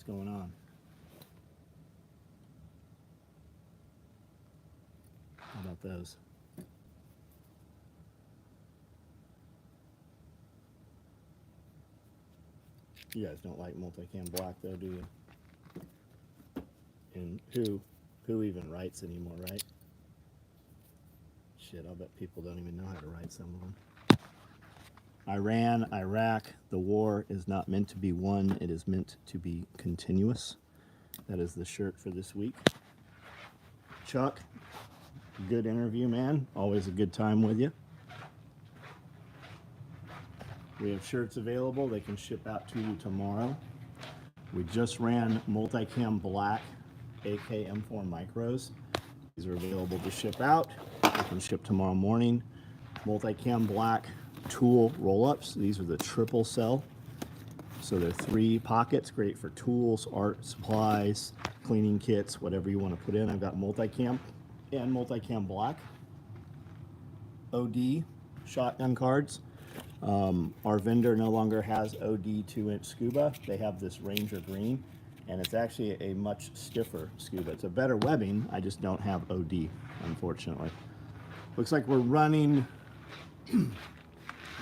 What's going on? How about those? You guys don't like multicam black though, do you? And who even writes anymore, right? Shit, I'll bet people don't even know how to write some of them. Iran, Iraq, the war is not meant to be won, it is meant to be continuous. That is the shirt for this week. Chuck, good interview, man. Always a good time with you. We have shirts available. They can ship out to you tomorrow. We just ran multicam black AK M4 micros. These are available to ship out. They can ship tomorrow morning. Multicam black tool roll-ups. These are the triple cell. So they're 3 pockets, great for tools, art supplies, cleaning kits, whatever you want to put in. I've got multicam and multicam black. OD shotgun cards. Our vendor no longer has OD 2-inch scuba. They have this Ranger green, and it's actually a much stiffer scuba. It's a better webbing. I just don't have OD, unfortunately. Looks like we're running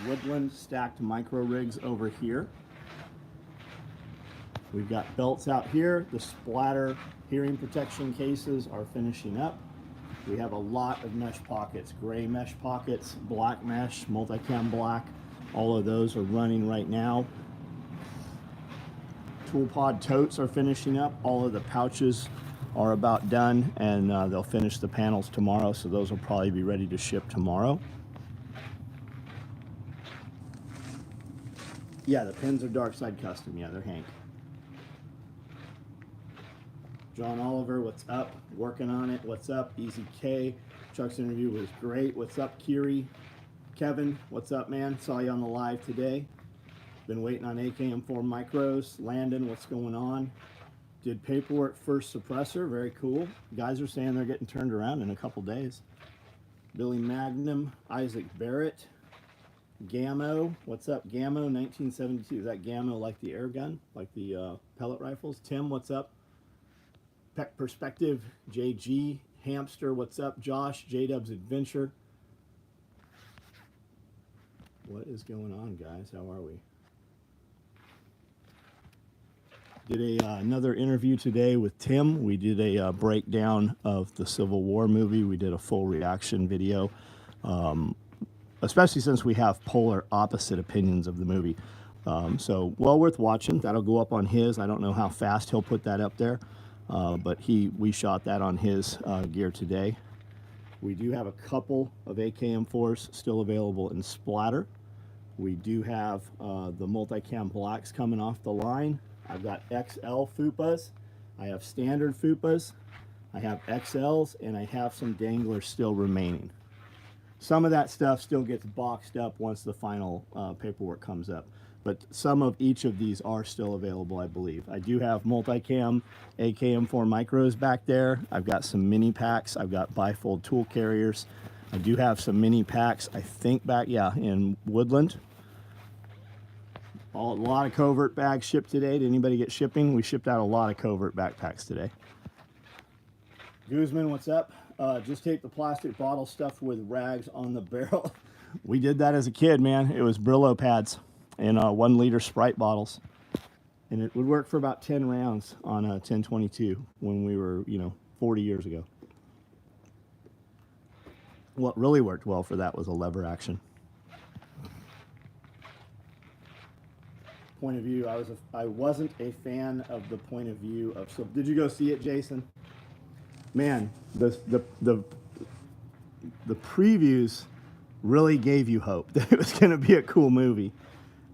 Woodland stacked micro rigs over here. We've got belts out here. The splatter hearing protection cases are finishing up. We have a lot of mesh pockets, gray mesh pockets, black mesh, multicam black. All of those are running right now. Tool pod totes are finishing up. All of the pouches are about done, and they'll finish the panels tomorrow, so those will probably be ready to ship tomorrow. Yeah, the pins are Dark Side Custom. Yeah, they're Hank. John Oliver, what's up? Working on it. What's up? Easy K. Chuck's interview was great. What's up, Kiri? Kevin, what's up, man? Saw you on the live today. Been waiting on AKM4 micros. Landon, what's going on? Did paperwork first suppressor. Very cool. Guys are saying they're getting turned around in a couple days. Billy Magnum, Isaac Barrett. Gammo, what's up? Gammo 1972. Is that Gammo like the air gun? Like the pellet rifles? Tim, what's up? Peck Perspective, JG. Hamster, what's up? Josh, J-Dub's Adventure. What is going on, guys? How are we? Did another interview today with Tim. We did a breakdown of the Civil War movie. We did a full reaction video, especially since we have polar opposite opinions of the movie. So well worth watching. That'll go up on his. I don't know how fast he'll put that up there, but we shot that on his gear today. We do have a couple of AKM4s still available in splatter. We do have the multicam blacks coming off the line. I've got XL FUPAs. I have standard FUPAs. I have XLs, and I have some danglers still remaining. Some of that stuff still gets boxed up once the final paperwork comes up. But some of each of these are still available, I believe. I do have multicam AKM4 micros back there. I've got some mini packs. I've got bifold tool carriers. I do have some mini packs, I think back, yeah, in Woodland. A lot of covert bags shipped today. Did anybody get shipping? We shipped out a lot of covert backpacks today. Guzman, what's up? Just take the plastic bottle stuffed with rags on the barrel. We did that as a kid, man. It was Brillo pads in 1 liter Sprite bottles. And it would work for about 10 rounds on a 1022 when we were, 40 years ago. What really worked well for that was a lever action. Point of view, I wasn't a fan of the point of view of. So did you go see it, Jason? Man, the previews really gave you hope that it was going to be a cool movie.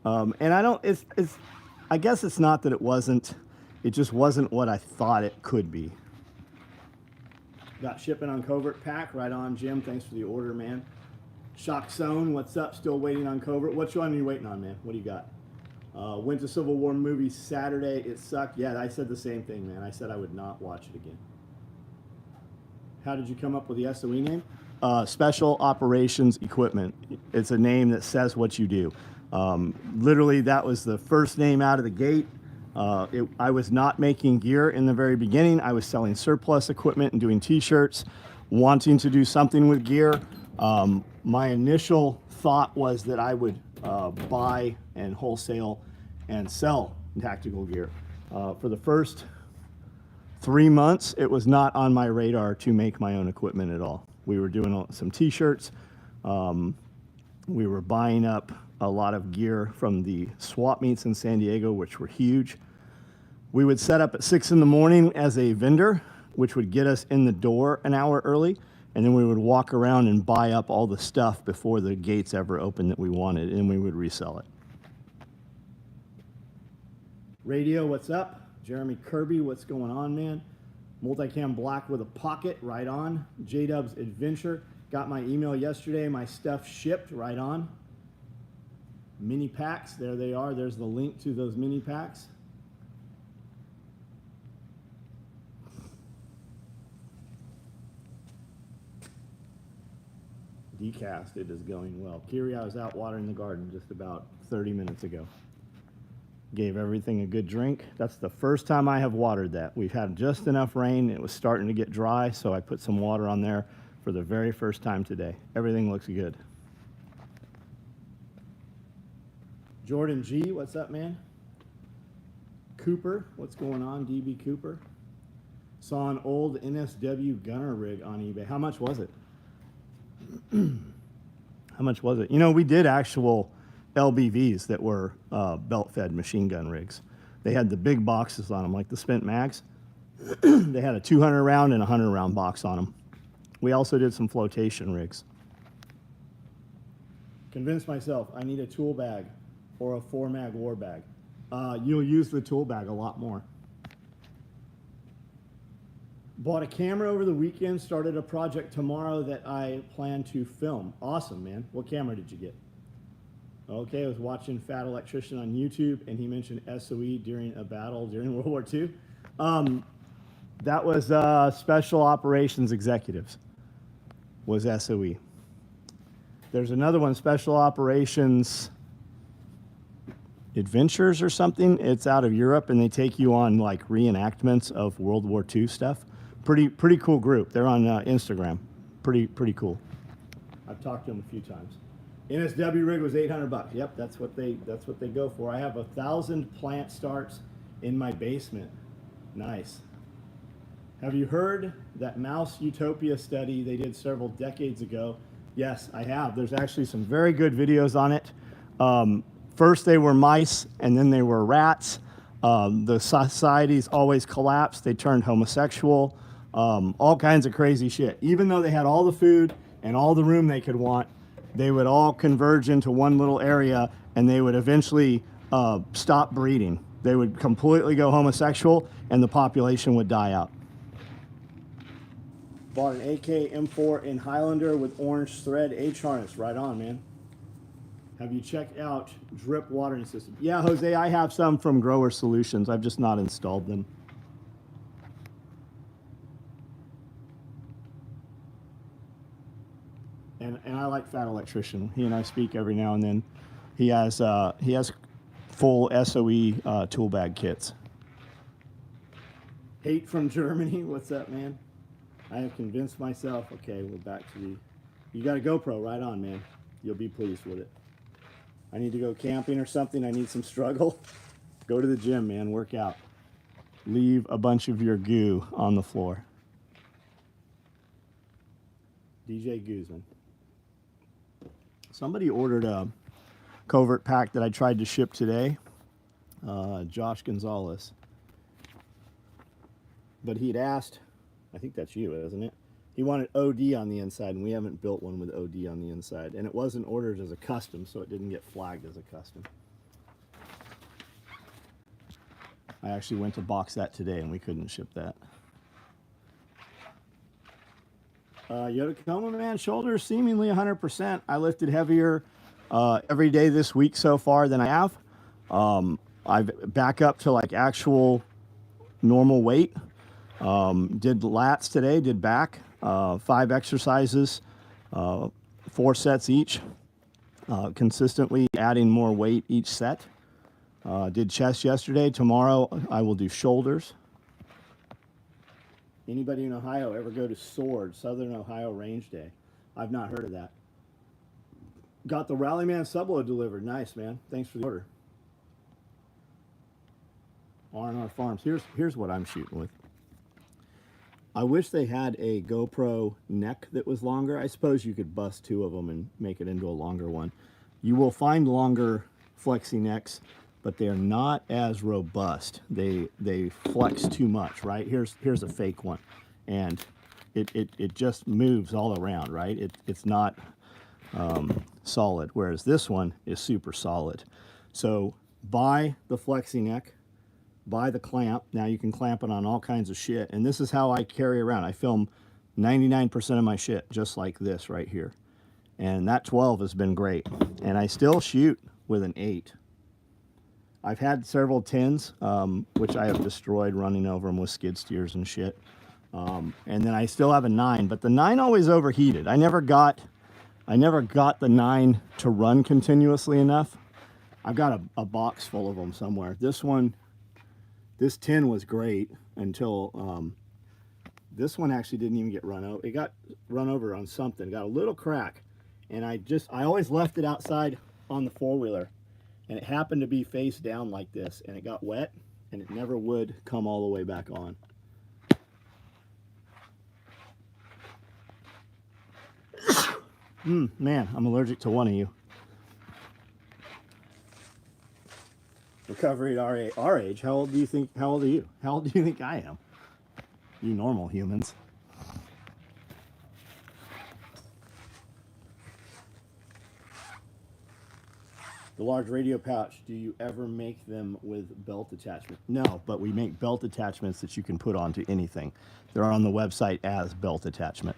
And I guess it's not that it just wasn't what I thought it could be. Got shipping on covert pack, right on, Jim. Thanks for the order, man. Shock Zone, what's up? Still waiting on covert. Which one are you waiting on, man? What do you got? Went to Civil War movie Saturday. It sucked. Yeah, I said the same thing, man. I said I would not watch it again. How did you come up with the SOE name? Special Operations Equipment. It's a name that says what you do. Literally, that was the first name out of the gate. I was not making gear in the very beginning. I was selling surplus equipment and doing t-shirts, wanting to do something with gear. My initial thought was that I would buy and wholesale and sell tactical gear. For the first 3 months, it was not on my radar to make my own equipment at all. We were doing some t-shirts. We were buying up a lot of gear from the swap meets in San Diego, which were huge. We would set up at 6 in the morning as a vendor, which would get us in the door an hour early, and then we would walk around and buy up all the stuff before the gates ever opened that we wanted, and we would resell it. Radio, what's up? Jeremy Kirby, what's going on, man? Multicam black with a pocket, right on. J-Dub's Adventure, got my email yesterday, my stuff shipped, right on. Mini packs, there they are. There's the link to those mini packs. Decast, it is going well. Kiri, I was out watering the garden just about 30 minutes ago. Gave everything a good drink. That's the first time I have watered that. We've had just enough rain. It was starting to get dry, so I put some water on there for the very first time today. Everything looks good. Jordan G, what's up, man? Cooper, what's going on? DB Cooper. Saw an old NSW gunner rig on eBay. How much was it? How much was it? You know, we did actual LBVs that were belt-fed machine gun rigs. They had the big boxes on them, like the spent mags. They had a 200 round and a 100 round box on them. We also did some flotation rigs. Convinced myself I need a tool bag or a 4-mag war bag. You'll use the tool bag a lot more. Bought a camera over the weekend, started a project tomorrow that I plan to film. Awesome, man. What camera did you get? Okay, I was watching Fat Electrician on YouTube, and he mentioned SOE during a battle during World War II. That was Special Operations Executives, was SOE. There's another one, Special Operations Adventures or something. It's out of Europe, and they take you on like reenactments of World War II stuff. Pretty cool group. They're on Instagram. Pretty cool. I've talked to them a few times. NSW rig was 800 bucks. Yep, that's what they go for. I have 1,000 plant starts in my basement. Nice. Have you heard that mouse utopia study they did several decades ago? Yes, I have. There's actually some very good videos on it. First they were mice, and then they were rats. The societies always collapsed. They turned homosexual. All kinds of crazy shit. Even though they had all the food and all the room they could want, they would all converge into one little area, and they would eventually stop breeding. They would completely go homosexual, and the population would die out. Bought an AK M4 in Highlander with orange thread H harness. Right on, man. Have you checked out drip watering system? Yeah, Jose, I have some from Grower Solutions. I've just not installed them. And I like Fat Electrician. He and I speak every now and then. He has full SOE tool bag kits. Hate from Germany. What's up, man? I have convinced myself. Okay, we're back to the. You got a GoPro, right on, man. You'll be pleased with it. I need to go camping or something. I need some struggle. Go to the gym, man. Work out. Leave a bunch of your goo on the floor. DJ Guzman. Somebody ordered a covert pack that I tried to ship today. Josh Gonzalez. But he'd asked, I think that's you, isn't it? He wanted OD on the inside, and we haven't built one with OD on the inside. And it wasn't ordered as a custom, so it didn't get flagged as a custom. I actually went to box that today, and we couldn't ship that. Yotacoma, man, shoulders seemingly 100%. I lifted heavier every day this week so far than I have. I've back up to like actual normal weight. Did lats today, did back, 5 exercises, 4 sets each, consistently adding more weight each set. Did chest yesterday. Tomorrow I will do shoulders. Anybody in Ohio ever go to SWORD, Southern Ohio Range Day? I've not heard of that. Got the Rallyman subload delivered. Nice, man. Thanks for the order. R&R Farms. Here's what I'm shooting with. I wish they had a GoPro neck that was longer. I suppose you could bust two of them and make it into a longer one. You will find longer flexi necks, but they're not as robust. They flex too much, right? Here's a fake one, and it just moves all around, right? It's not solid, whereas this one is super solid. So buy the flexi neck, buy the clamp. Now you can clamp it on all kinds of shit, and this is how I carry around. I film 99% of my shit just like this right here, and that 12 has been great, and I still shoot with an 8. I've had several 10s, which I have destroyed running over them with skid steers and shit, and then I still have a 9, but the 9 always overheated. I never got the 9 to run continuously enough. I've got a box full of them somewhere. This 10 was great until this one actually didn't even get run over. It got run over on something, got a little crack, and I always left it outside on the four-wheeler, and it happened to be face down like this, and it got wet, and it never would come all the way back on. Man, I'm allergic to one of you. Recovery at our age. How old are you? How old do you think I am? You normal humans. The large radio pouch, do you ever make them with belt attachment? No, but we make belt attachments that you can put onto anything. They're on the website as belt attachment.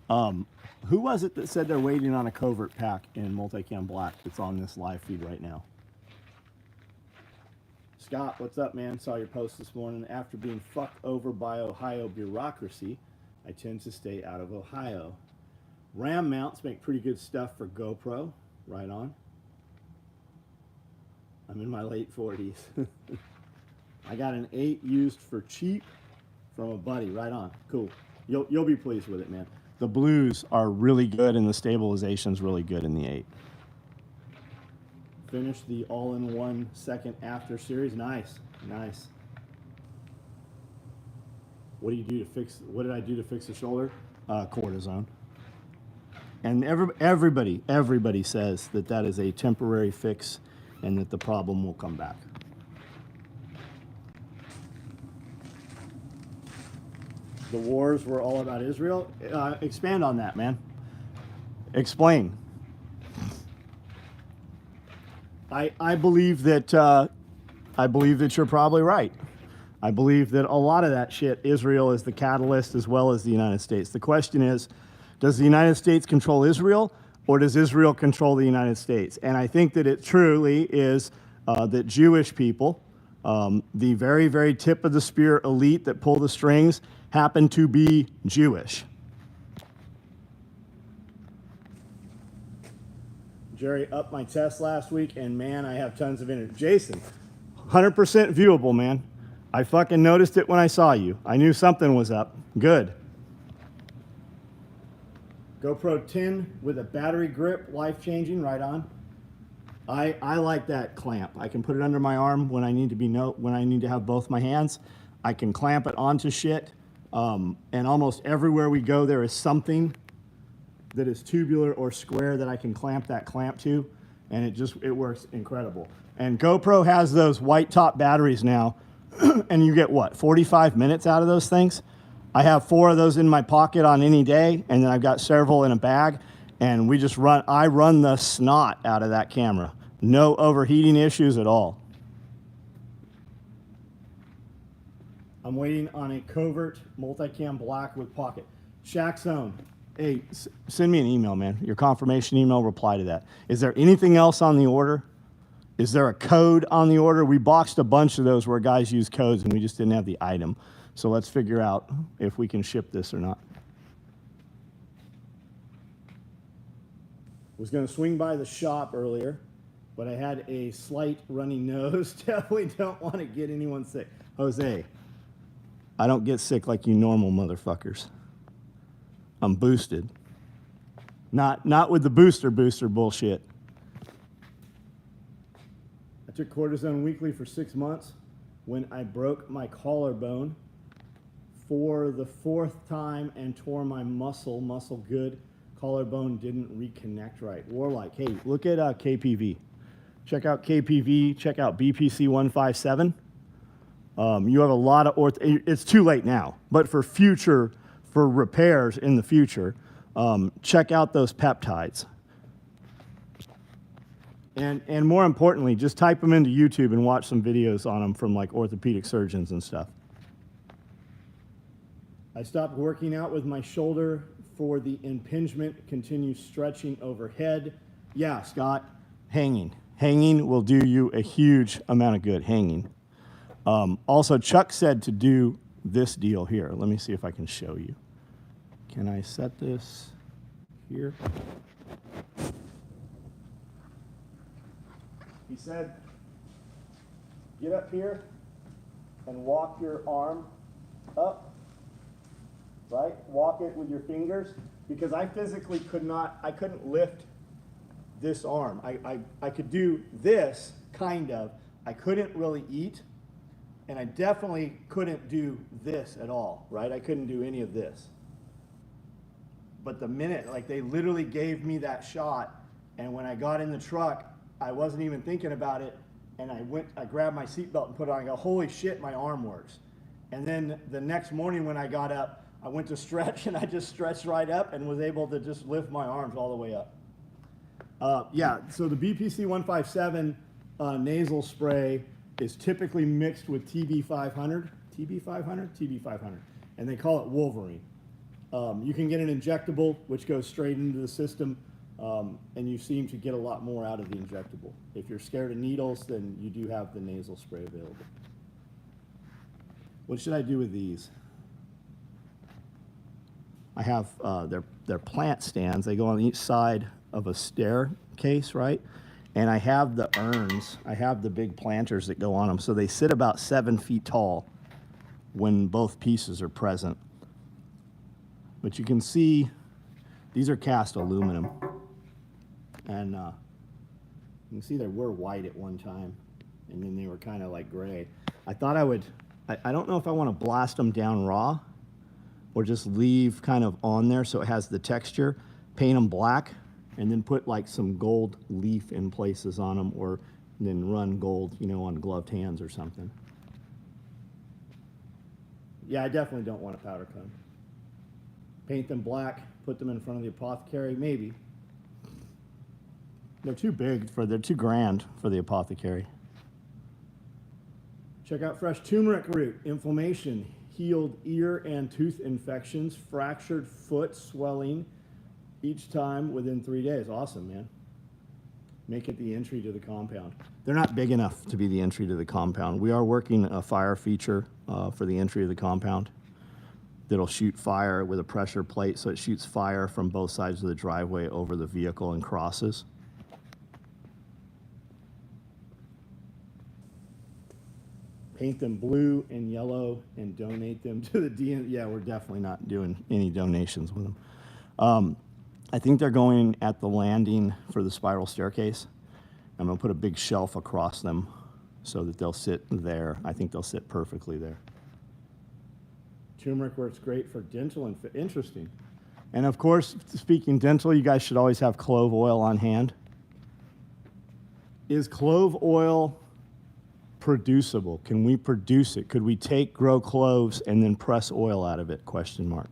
Who was it that said they're waiting on a covert pack in Multicam Black that's on this live feed right now? Scott, what's up, man? Saw your post this morning. After being fucked over by Ohio bureaucracy, I tend to stay out of Ohio. Ram mounts make pretty good stuff for GoPro. Right on. I'm in my late 40s. I got an 8 used for cheap from a buddy. Right on. Cool. You'll be pleased with it, man. The blues are really good, and the stabilization's really good in the 8. Finished the all-in-one second after series. Nice, nice. What did I do to fix the shoulder? Cortisone. And everybody says that is a temporary fix, and that the problem will come back. The wars were all about Israel. Expand on that, man. Explain. I believe that you're probably right. I believe that a lot of that shit, Israel is the catalyst as well as the United States. The question is, does the United States control Israel, or does Israel control the United States? And I think that it truly is that Jewish people, the very, very tip of the spear elite that pull the strings, happen to be Jewish. Jerry upped my test last week, and man, I have tons of energy. Jason, 100% viewable, man. I fucking noticed it when I saw you. I knew something was up. Good. GoPro 10 with a battery grip, life-changing, right on. I like that clamp. I can put it under my arm when I need to have both my hands. I can clamp it onto shit, and almost everywhere we go, there is something that is tubular or square that I can clamp that clamp to, and it works incredible. And GoPro has those white top batteries now, and you get what, 45 minutes out of those things? I have 4 of those in my pocket on any day, and then I've got several in a bag, and I run the snot out of that camera. No overheating issues at all. I'm waiting on a covert multicam black with pocket. Shack Zone. Hey, send me an email, man. Your confirmation email, reply to that. Is there anything else on the order? Is there a code on the order? We boxed a bunch of those where guys use codes and we just didn't have the item. So let's figure out if we can ship this or not. Was going to swing by the shop earlier, but I had a slight runny nose. Definitely don't want to get anyone sick. Jose, I don't get sick like you normal motherfuckers. I'm boosted. Not with the booster bullshit. I took cortisone weekly for 6 months. When I broke my collarbone for the 4th time and tore my muscle good, collarbone didn't reconnect right. Warlike, hey, look at KPV. Check out KPV, check out BPC 157. You have a lot of it's too late now, but for repairs in the future, check out those peptides. And more importantly, just type them into YouTube and watch some videos on them from like orthopedic surgeons and stuff. I stopped working out with my shoulder for the impingement, continue stretching overhead. Yeah, Scott, hanging. Hanging will do you a huge amount of good, hanging. Also, Chuck said to do this deal here. Let me see if I can show you. Can I set this here? He said, get up here and walk your arm up, right? Walk it with your fingers, because I physically I couldn't lift this arm. I could do this, kind of. I couldn't really eat, and I definitely couldn't do this at all, right? I couldn't do any of this. But the minute, like they literally gave me that shot, and when I got in the truck, I wasn't even thinking about it, and I grabbed my seatbelt and put it on. I go, holy shit, my arm works. And then the next morning when I got up, I went to stretch, and I just stretched right up and was able to just lift my arms all the way up. Yeah, so the BPC 157 nasal spray is typically mixed with TB500, and they call it Wolverine. You can get an injectable, which goes straight into the system. And you seem to get a lot more out of the injectable. If you're scared of needles, then you do have the nasal spray available. What should I do with these? I have they're plant stands. They go on each side of a staircase, right? And I have the urns. I have the big planters that go on them. So they sit about 7 feet tall when both pieces are present. But you can see these are cast aluminum. And you can see they were white at one time, and then they were kind of like gray. I thought I would, I don't know if I want to blast them down raw or just leave kind of on there so it has the texture, paint them black, and then put like some gold leaf in places on them, or then run gold, you know, on gloved hands or something. Yeah, I definitely don't want a powder coat. Paint them black, put them in front of the apothecary, maybe. They're too big they're too grand for the apothecary. Check out fresh turmeric root, inflammation, healed ear and tooth infections, fractured foot swelling each time within 3 days. Awesome, man. Make it the entry to the compound. They're not big enough to be the entry to the compound. We are working a fire feature for the entry of the compound that'll shoot fire with a pressure plate, so it shoots fire from both sides of the driveway over the vehicle and crosses. Paint them blue and yellow and donate them to the DN. Yeah, we're definitely not doing any donations with them. I think they're going at the landing for the spiral staircase. I'm gonna put a big shelf across them so that they'll sit there. I think they'll sit perfectly there. Turmeric works great for dental interesting. And of course, speaking dental, you guys should always have clove oil on hand. Is clove oil producible? Can we produce it? Could we grow cloves and then press oil out of it? Question mark.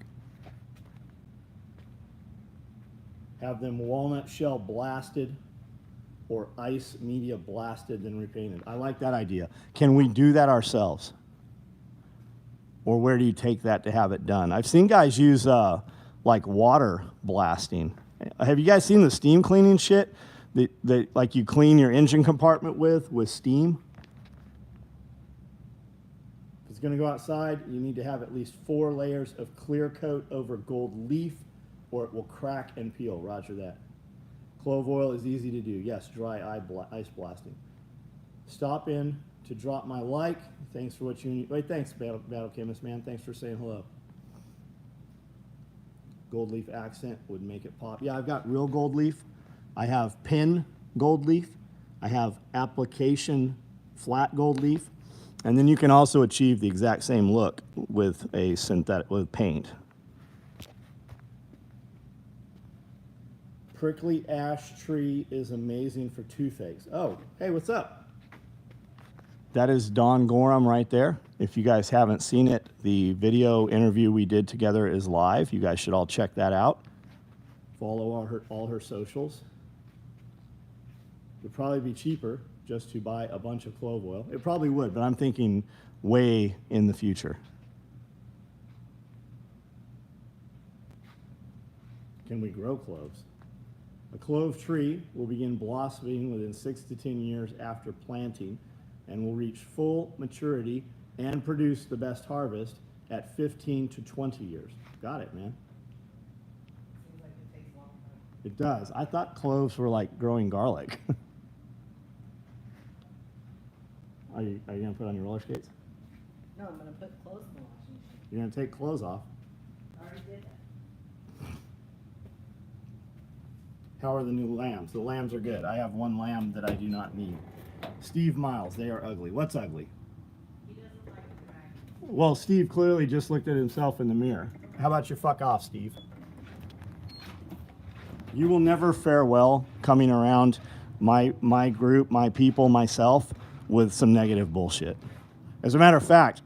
Have them walnut shell blasted or ice media blasted then repainted. I like that idea. Can we do that ourselves? Or where do you take that to have it done? I've seen guys use like water blasting. Have you guys seen the steam cleaning shit that like you clean your engine compartment with steam? If it's gonna go outside, you need to have at least 4 layers of clear coat over gold leaf, or it will crack and peel. Roger that. Clove oil is easy to do. Yes, dry ice blasting. Stop in to drop my like. Thanks for what you need. Wait, thanks, Battle Chemist, man. Thanks for saying hello. Gold leaf accent would make it pop. Yeah, I've got real gold leaf. I have pin gold leaf. I have application flat gold leaf. And then you can also achieve the exact same look with a synthetic, with paint. Prickly ash tree is amazing for toothaches. Oh, hey, what's up? That is Don Gorham right there. If you guys haven't seen it, the video interview we did together is live. You guys should all check that out. Follow all her socials. It would probably be cheaper just to buy a bunch of clove oil. It probably would, but I'm thinking way in the future. Can we grow cloves? A clove tree will begin blossoming within 6 to 10 years after planting and will reach full maturity and produce the best harvest at 15 to 20 years. Got it, man. Seems like it takes a long time. It does. I thought cloves were like growing garlic. Are you going to put on your roller skates? No, I'm going to put clothes in the washing machine. You're going to take clothes off. I already did that. How are the new lambs? The lambs are good. I have one lamb that I do not need. Steve Miles, they are ugly. What's ugly? He doesn't like the dragon. Well, Steve clearly just looked at himself in the mirror. How about you fuck off, Steve? You will never fare well coming around my group, my people, myself, with some negative bullshit. As a matter of fact,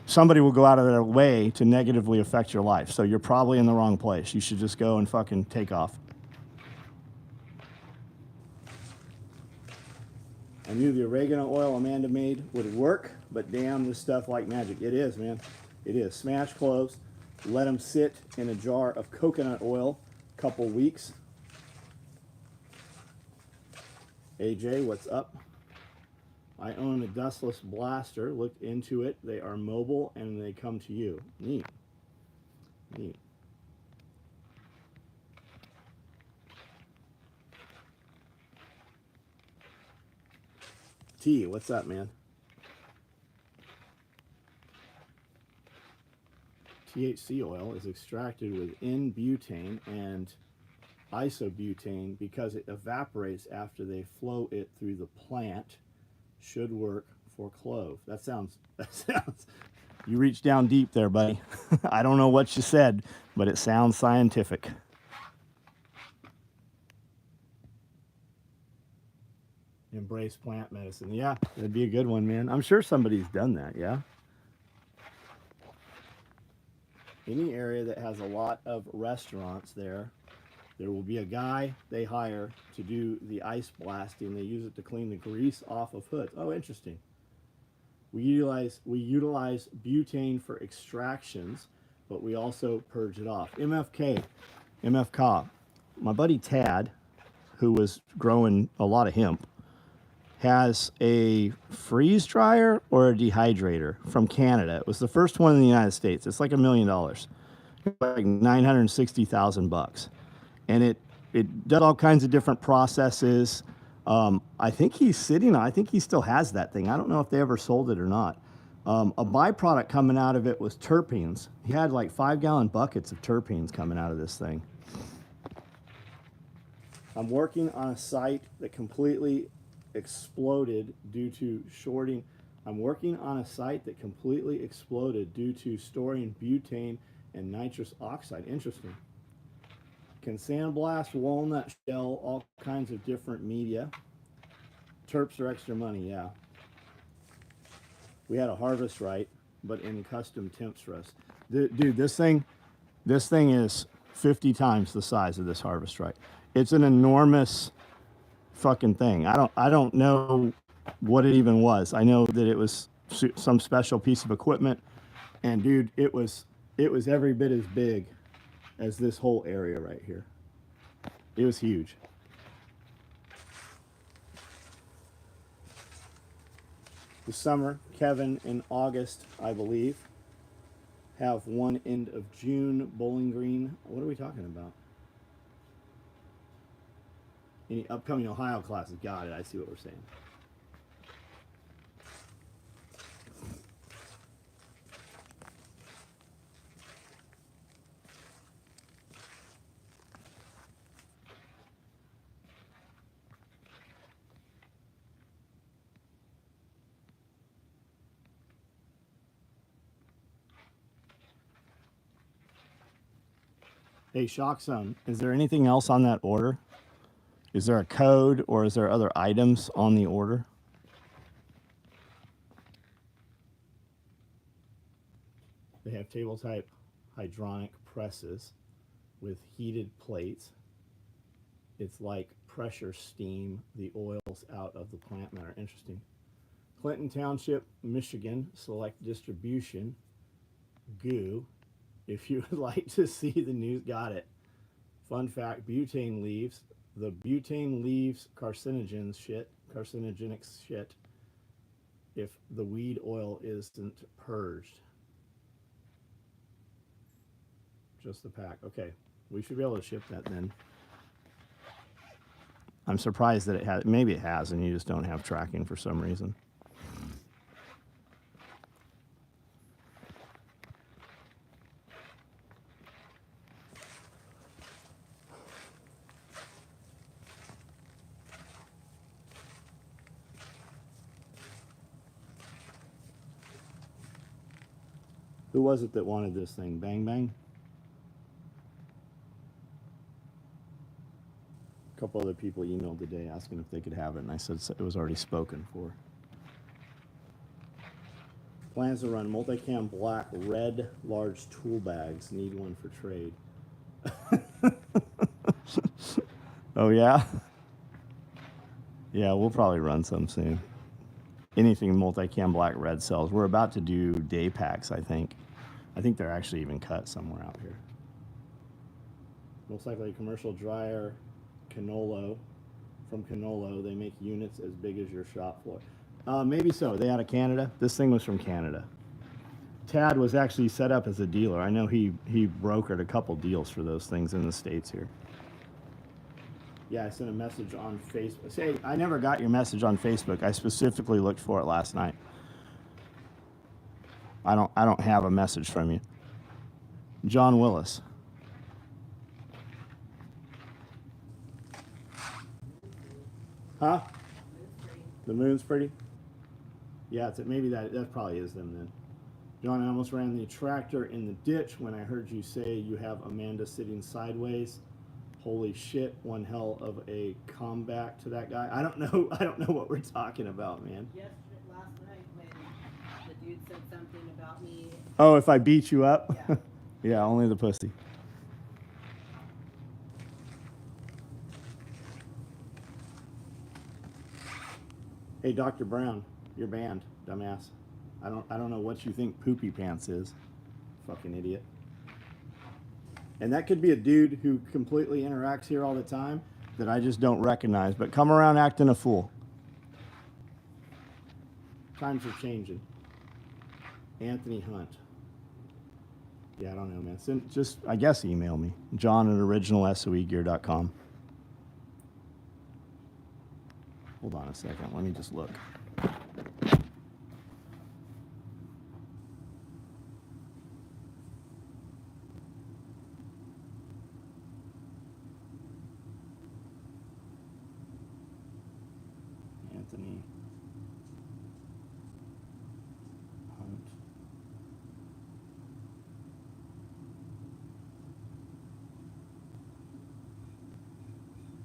somebody will go out of their way to negatively affect your life. So you're probably in the wrong place. You should just go and fucking take off. I knew the oregano oil Amanda made would work, but damn, this stuff like magic. It is, man. It is. Smash cloves, let them sit in a jar of coconut oil a couple weeks. AJ, what's up? I own a dustless blaster. Looked into it. They are mobile and they come to you. Neat. Neat. T, what's up, man? THC oil is extracted with N-butane and isobutane because it evaporates after they flow it through the plant. Should work for clove. That sounds, you reached down deep there, buddy. I don't know what you said, but it sounds scientific. Embrace plant medicine. Yeah, that'd be a good one, man. I'm sure somebody's done that, yeah? Any area that has a lot of restaurants there will be a guy they hire to do the ice blasting. They use it to clean the grease off of hoods. Oh, interesting. We utilize butane for extractions, but we also purge it off. MFK. My buddy Tad, who was growing a lot of hemp, has a freeze dryer or a dehydrator from Canada. It was the first one in the United States. It's like $1 million, like $960,000, and it does all kinds of different processes. I think he still has that thing. I don't know if they ever sold it or not. A byproduct coming out of it was terpenes. He had like 5-gallon buckets of terpenes coming out of this thing. I'm working on a site that completely exploded due to shorting. I'm working on a site that completely exploded due to storing butane and nitrous oxide. Interesting. Can sandblast, walnut shell, all kinds of different media. Terps are extra money, yeah. We had a harvest right, but in custom temps for us. Dude, this thing is 50 times the size of this harvest right. It's an enormous fucking thing. I don't know what it even was. I know that it was some special piece of equipment, and dude, it was every bit as big as this whole area right here. It was huge. The summer, Kevin in August, I believe, have one end of June, Bowling Green. What are we talking about? Any upcoming Ohio classes? Got it. I see what we're saying. Hey, Shockzone, is there anything else on that order? Is there a code or is there other items on the order? They have table type hydronic presses with heated plates. It's like pressure steam the oils out of the plant matter. Interesting. Clinton Township, Michigan, select distribution, goo. If you would like to see the news, got it. Fun fact, butane leaves. The butane leaves carcinogens shit, carcinogenic shit, if the weed oil isn't purged. Just the pack. Okay, we should be able to ship that then. I'm surprised that it has, maybe it has and you just don't have tracking for some reason. Who was it that wanted this thing? Bang Bang? A couple other people emailed today asking if they could have it, and I said it was already spoken for. Plans to run multicam black, red, large tool bags. Need one for trade. Oh, yeah? Yeah, we'll probably run some soon. Anything multicam black, red sells. We're about to do day packs, I think. I think they're actually even cut somewhere out here. Most likely a commercial dryer, Canolo. From Canolo, they make units as big as your shop floor. Maybe so. They out of Canada. This thing was from Canada. Tad was actually set up as a dealer. I know he brokered a couple deals for those things in the States here. Yeah, I sent a message on Facebook. Say, I never got your message on Facebook. I specifically looked for it last night. I don't have a message from you. John Willis. Huh? The moon's pretty? Yeah, maybe that probably is them then. John, I almost ran the tractor in the ditch when I heard you say you have Amanda sitting sideways. Holy shit, one hell of a comeback to that guy. I don't know what we're talking about, man. Last night when the dude said something about me. Oh, if I beat you up? Yeah. Yeah, only the pussy. Hey, Dr. Brown, you're banned, dumbass. I don't know what you think poopy pants is. Fucking idiot. And that could be a dude who completely interacts here all the time that I just don't recognize, but come around acting a fool. Times are changing. Anthony Hunt. Yeah, I don't know, man. Just, I guess, email me. John@originalsoegear.com. Hold on a second. Let me just look. Anthony Hunt.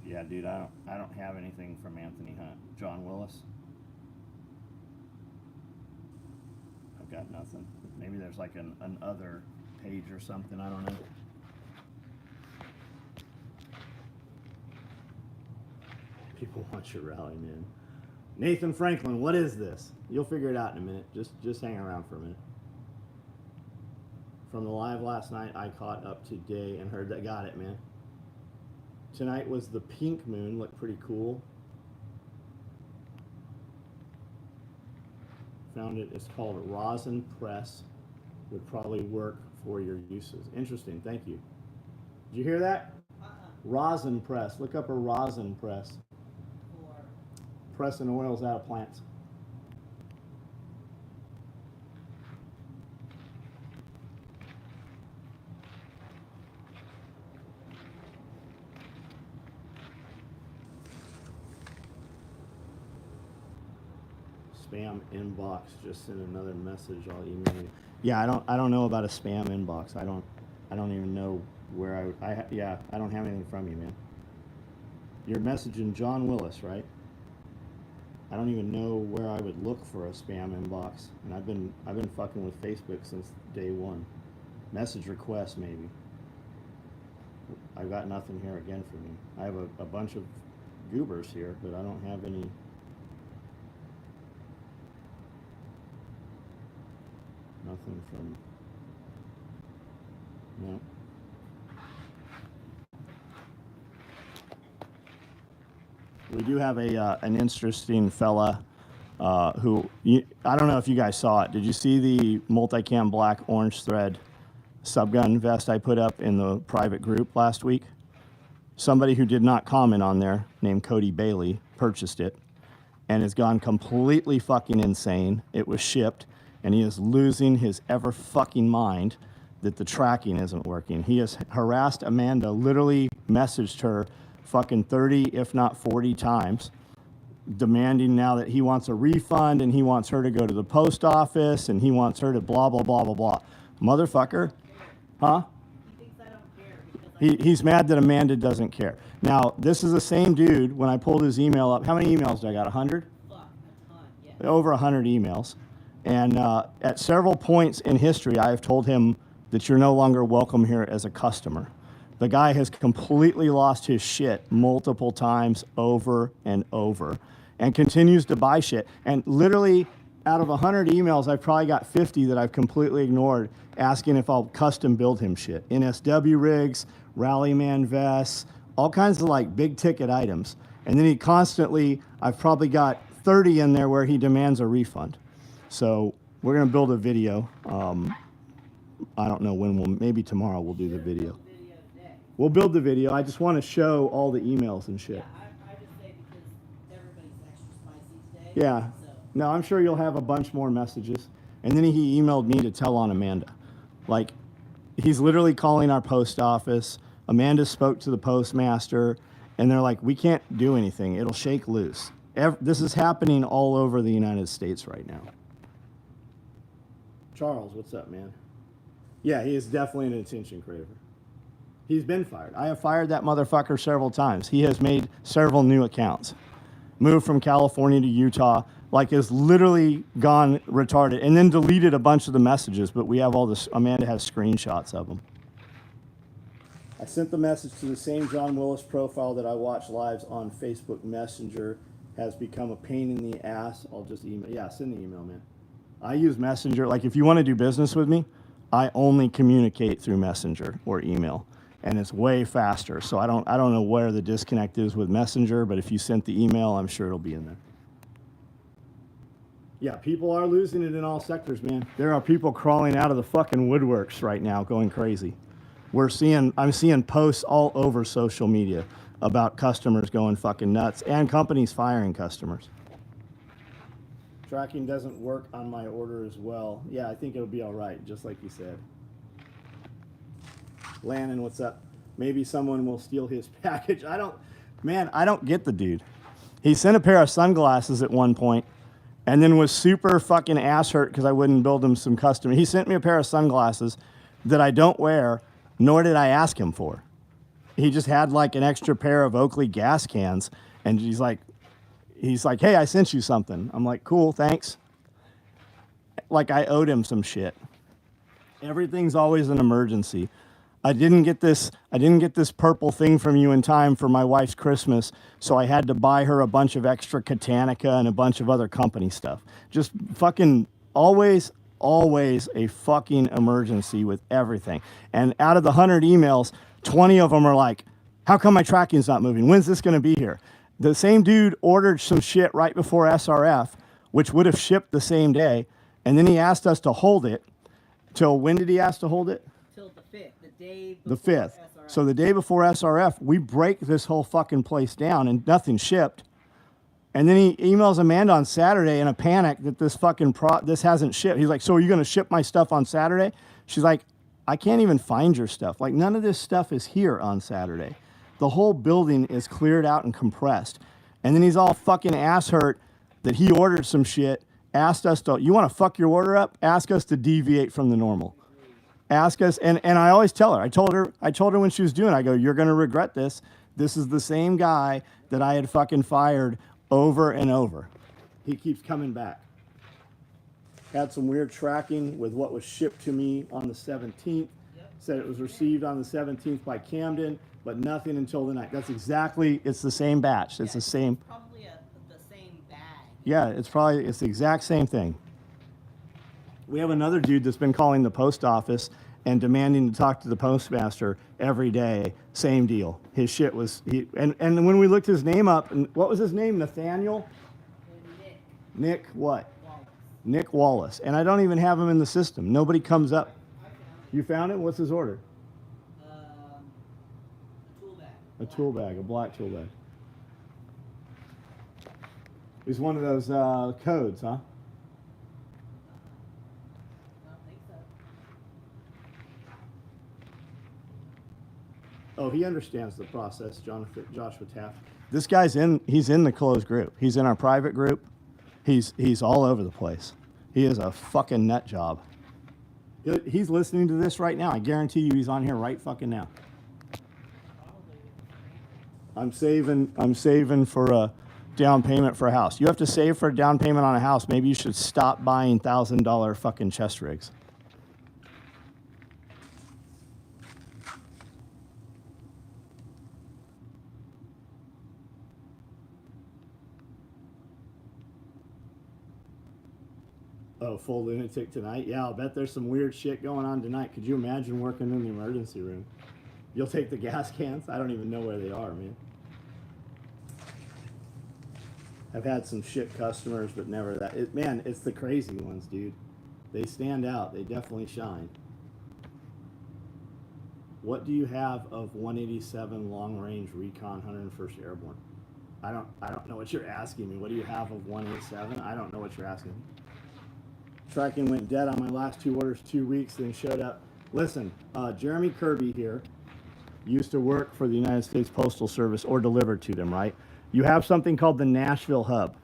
Yeah, dude, I don't have anything from Anthony Hunt. John Willis. I've got nothing. Maybe there's like an other page or something. I don't know. People want your rally, man. Nathan Franklin, what is this? You'll figure it out in a minute. Just hang around for a minute. From the live last night, I caught up today and heard that. Got it, man. Tonight was the pink moon. Looked pretty cool. Found it. It's called a rosin press. Would probably work for your uses. Interesting. Thank you. Did you hear that? Rosin press. Look up a rosin press. for, Pressing oils out of plants. Spam inbox. Just send another message. I'll email you. Yeah, I don't know about a spam inbox. I don't even know where I don't have anything from you, man. You're messaging John Willis, right? I don't even know where I would look for a spam inbox, and I've been fucking with Facebook since day one. Message request maybe. I've got nothing here again for me. I have a bunch of goobers here, but I don't have any. Nothing from. No. We do have an interesting fella who I don't know if you guys saw it. Did you see the multicam black orange thread subgun vest I put up in the private group last week? Somebody who did not comment on there, named Cody Bailey, purchased it and has gone completely fucking insane. It was shipped, and he is losing his ever fucking mind that the tracking isn't working. He has harassed Amanda, literally messaged her fucking 30, if not 40 times, demanding now that he wants a refund and he wants her to go to the post office and he wants her to blah, blah, blah, blah, blah. Motherfucker. Huh? he thinks I don't care because He's mad that Amanda doesn't care. Now, this is the same dude, when I pulled his email up, how many emails do I got, 100? fuck a ton, yeah. Over 100 emails. And at several points in history, I have told him that you're no longer welcome here as a customer. The guy has completely lost his shit multiple times over and over and continues to buy shit. And literally, out of 100 emails, I've probably got 50 that I've completely ignored asking if I'll custom build him shit. NSW rigs, Rallyman vests, all kinds of like big ticket items. And then he constantly, I've probably got 30 in there where he demands a refund. So we're going to build a video. I don't know when maybe tomorrow we'll do the video. Video today. We'll build the video. I just want to show all the emails and shit. Yeah, I just say because everybody's extra spicy today. Yeah. So, No, I'm sure you'll have a bunch more messages. And then he emailed me to tell on Amanda. Like, he's literally calling our post office. Amanda spoke to the postmaster, and they're like, we can't do anything. It'll shake loose. This is happening all over the United States right now. Charles, what's up, man? Yeah, he is definitely an attention craver. He's been fired. I have fired that motherfucker several times. He has made several new accounts. Moved from California to Utah, like has literally gone retarded, and then deleted a bunch of the messages, but we have all this, Amanda has screenshots of them. I sent the message to the same John Willis profile that I watch lives on Facebook Messenger. Has become a pain in the ass. I'll just email. Yeah, send the email, man. I use Messenger. Like, if you want to do business with me, I only communicate through Messenger or email, and it's way faster. So I don't know where the disconnect is with Messenger, but if you sent the email, I'm sure it'll be in there. Yeah, people are losing it in all sectors, man. There are people crawling out of the fucking woodworks right now, going crazy. I'm seeing posts all over social media about customers going fucking nuts and companies firing customers. Tracking doesn't work on my order as well. Yeah, I think it'll be all right, just like you said. Lannon, what's up? Maybe someone will steal his package. I don't get the dude. He sent a pair of sunglasses at one point and then was super fucking ass hurt because I wouldn't build him some custom. He sent me a pair of sunglasses that I don't wear, nor did I ask him for. He just had like an extra pair of Oakley gas cans, and he's like, hey, I sent you something. I'm like, cool, thanks. Like I owed him some shit. Everything's always an emergency. I didn't get this purple thing from you in time for my wife's Christmas, so I had to buy her a bunch of extra Katanica and a bunch of other company stuff. Just fucking always a fucking emergency with everything. And out of the 100 emails, 20 of them are like, how come my tracking's not moving? When's this going to be here? The same dude ordered some shit right before SRF, which would have shipped the same day, and then he asked us to hold it till when did he ask to hold it? till the 5th, the day The before 5th. SRF. So the day before SRF, we break this whole fucking place down and nothing shipped. And then he emails Amanda on Saturday in a panic that this fucking this hasn't shipped. He's like, so are you going to ship my stuff on Saturday? She's like, I can't even find your stuff. Like, none of this stuff is here on Saturday. The whole building is cleared out and compressed. And then he's all fucking ass hurt that he ordered some shit, asked us to, you want to fuck your order up? Ask us to deviate from the normal. Ask us, and I always tell her, I told her when she was doing it, I go, you're going to regret this. This is the same guy that I had fucking fired over and over. He keeps coming back. Had some weird tracking with what was shipped to me on the 17th. Said it was received on the 17th by Camden, but nothing until the 9th. That's exactly, it's the same batch. It's the same. Probably the same bag. Yeah, it's the exact same thing. We have another dude that's been calling the post office and demanding to talk to the postmaster every day. Same deal. His shit was, and when we looked his name up, and what was his name? Nathaniel? Nick. Nick what? Wallace. Nick Wallace. And I don't even have him in the system. Nobody comes up. I found You found it? What's his order? a tool bag. A tool bag, a black tool bag. He's one of those codes, huh? I don't think so. Oh, he understands the process, Joshua Taft. This guy's he's in the closed group. He's in our private group. He's all over the place. He is a fucking nut job. He's listening to this right now. I guarantee you he's on here right fucking now. I'm saving for a down payment for a house. You have to save for a down payment on a house. Maybe you should stop buying $1,000 fucking chest rigs. Oh, full lunatic tonight? Yeah, I'll bet there's some weird shit going on tonight. Could you imagine working in the emergency room? You'll take the gas cans? I don't even know where they are, man. I've had some shit customers, but never that. Man, it's the crazy ones, dude. They stand out. They definitely shine. What do you have of 187 long range recon 101st Airborne? I don't know what you're asking me. What do you have of 187? I don't know what you're asking me. Tracking went dead on my last two orders 2 weeks, then showed up. Listen, Jeremy Kirby here used to work for the United States Postal Service or delivered to them, right? You have something called the Nashville hub,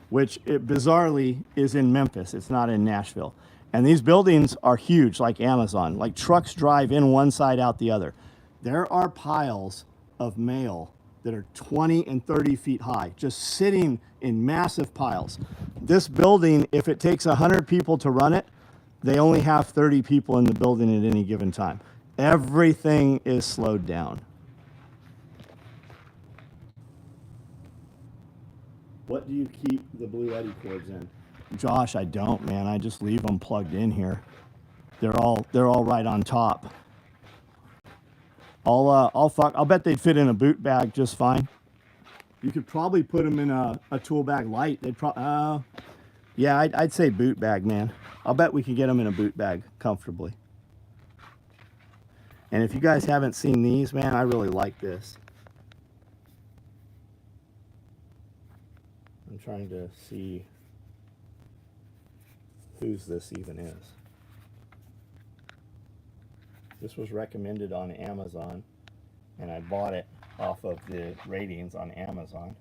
which bizarrely is in Memphis. It's not in Nashville. And these buildings are huge, like Amazon. Like trucks drive in one side, out the other. There are piles of mail that are 20 and 30 feet high, just sitting in massive piles. This building, if it takes 100 people to run it, they only have 30 people in the building at any given time. Everything is slowed down. What do you keep the blue eddy cords in? Josh, I don't, man. I just leave them plugged in here. They're all right on top. I'll bet they'd fit in a boot bag just fine. You could probably put them in a tool bag light. They'd yeah, I'd say boot bag, man. I'll bet we could get them in a boot bag comfortably. And if you guys haven't seen these, man, I really like this. I'm trying to see whose this even is. This was recommended on Amazon, and I bought it off of the ratings on Amazon.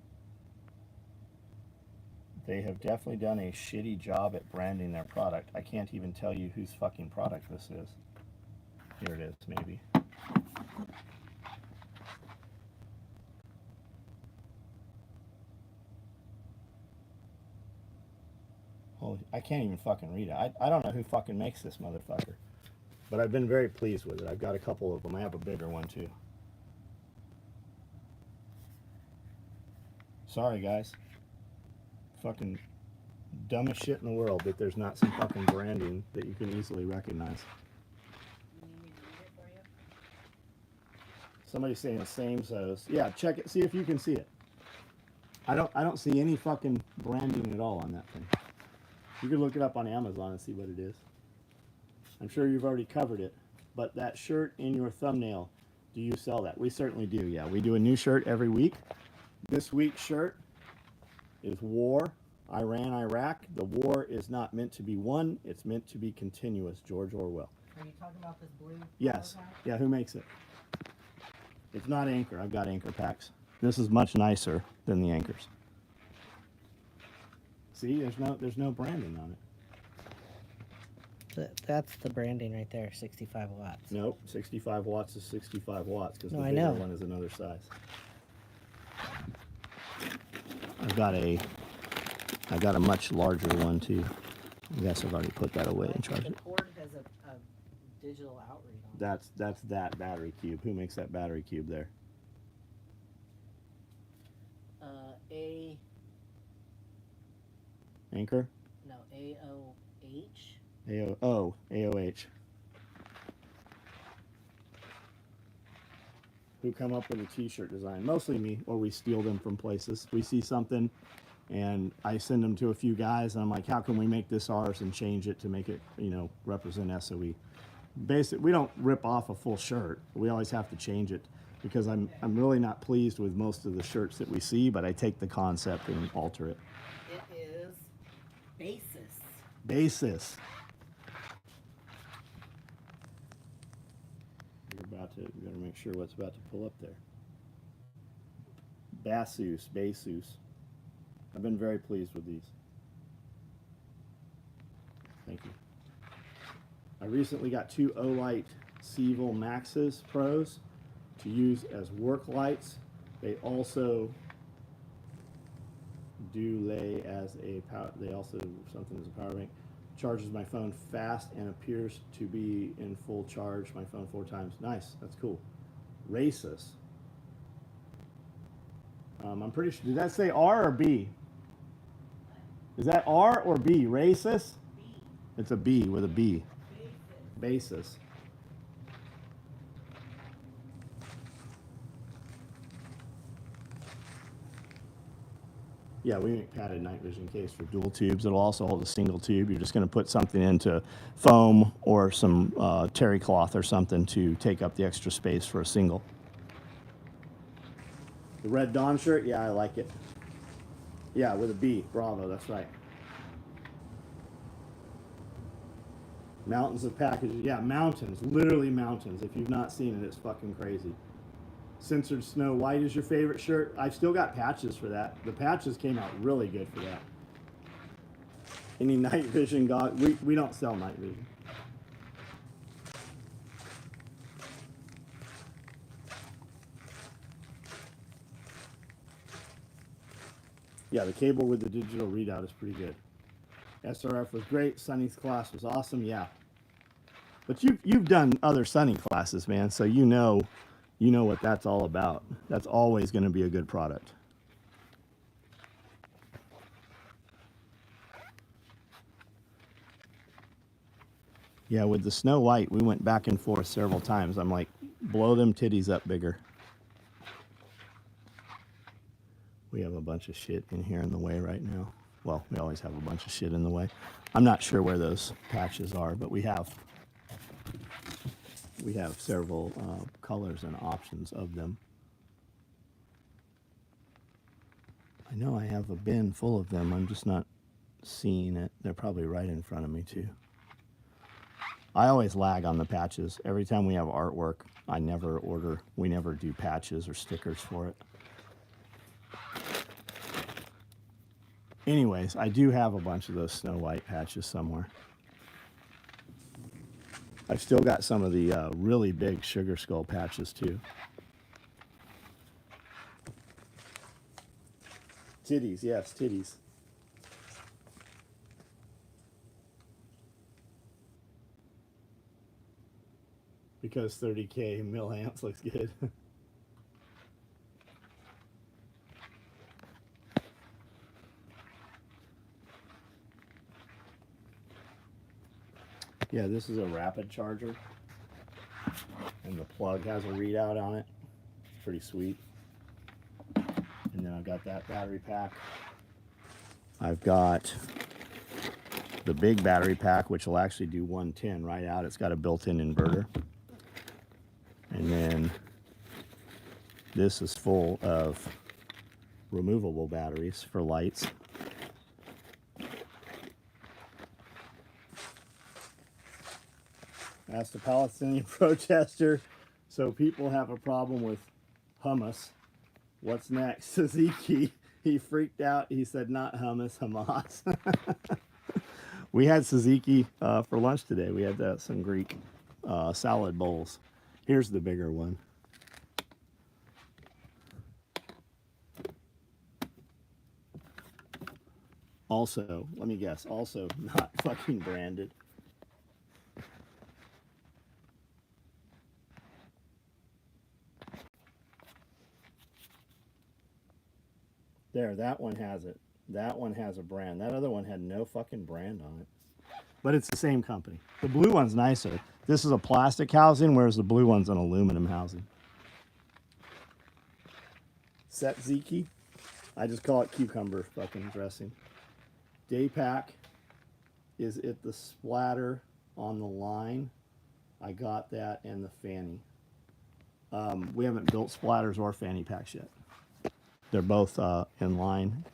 They have definitely done a shitty job at branding their product. I can't even tell you whose fucking product this is. Here it is, maybe. Holy, I can't even fucking read it. I don't know who fucking makes this motherfucker. But I've been very pleased with it. I've got a couple of them. I have a bigger one too. Sorry, guys. Fucking dumbest shit in the world that there's not some fucking branding that you can easily recognize. You need me to read it for you? Somebody's saying the same SOEs. Yeah, check it. See if you can see it. I don't see any fucking branding at all on that thing. You could look it up on Amazon and see what it is. I'm sure you've already covered it, but that shirt in your thumbnail Do you sell that? We certainly do, yeah. We do a new shirt every week. This week's shirt is War, Iran, Iraq. The war is not meant to be won, it's meant to be continuous. George Orwell. Are you talking about this blue? Yes. color pack? Yeah, who makes it? It's not Anchor. I've got Anchor packs. This is much nicer than the Anchors. See, there's no branding on it. That's the branding right there, 65 watts. Nope, 65 watts is 65 watts because No, the I bigger know. one is another size. I've got a much larger one too. I guess I've already put that away and charged The it. cord has a digital outread on it. That's that battery cube. Who makes that battery cube there? A Anchor? no AOH. AOH. Who come up with a t-shirt design? Mostly me, or we steal them from places. We see something and I send them to a few guys and I'm like, how can we make this ours and change it to make it, represent SOE? We don't rip off a full shirt. We always have to change it because I'm really not pleased with most of the shirts that we see, but I take the concept and alter it. It is basis. Basis. We gotta make sure what's about to pull up there. Basus. I've been very pleased with these. Thank you. I recently got two Olight Seville Maxes Pros to use as work lights. They also do lay as a power. They also something as a power bank. Charges my phone fast and appears to be in full charge. My phone 4 times. Nice. That's cool. Races. I'm pretty sure. Did that say R or B? Is that R or B? Racist? B. It's a B with a B. Basis. Basis. Yeah, we make padded night vision case for dual tubes. It'll also hold a single tube. You're just going to put something into foam or some terry cloth or something to take up the extra space for a single. The Red Dawn shirt, yeah, I like it. Yeah, with a B. Bravo, that's right. Mountains of packages. Yeah, mountains. Literally mountains. If you've not seen it, it's fucking crazy. Censored Snow White is your favorite shirt. I've still got patches for that. The patches came out really good for that. Any night vision goggles? We don't sell night vision. Yeah, the cable with the digital readout is pretty good. SRF was great. Sunny's class was awesome. Yeah, but you've done other Sunny classes, man. So you know what that's all about. That's always going to be a good product. Yeah, with the Snow White, we went back and forth several times. I'm like, blow them titties up bigger. We have a bunch of shit in here in the way right now. Well, we always have a bunch of shit in the way. I'm not sure where those patches are, but we have several colors and options of them. I know I have a bin full of them. I'm just not seeing it. They're probably right in front of me too. I always lag on the patches. Every time we have artwork, we never do patches or stickers for it. Anyways, I do have a bunch of those Snow White patches somewhere. I've still got some of the really big Sugar Skull patches too. Titties, yes, titties. Because 30K milliamps looks good. Yeah, this is a rapid charger, and the plug has a readout on it. Pretty sweet. And then I've got that battery pack. I've got the big battery pack, which will actually do 110 right out. It's got a built-in inverter. And then This is full of removable batteries for lights. Asked a Palestinian protester, so people have a problem with hummus. What's next? Tzatziki. He freaked out. He said, not hummus, Hamas. We had tzatziki for lunch today. We had some Greek salad bowls. Here's the bigger one. Also, let me guess, also not fucking branded. There, that one has it. That one has a brand. That other one had no fucking brand on it. But it's the same company. The blue one's nicer. This is a plastic housing, whereas the blue one's an aluminum housing. Tzatziki. I just call it cucumber fucking dressing. Day pack. Is it the splatter on the line? I got that and the fanny. We haven't built splatters or fanny packs yet. They're both in line.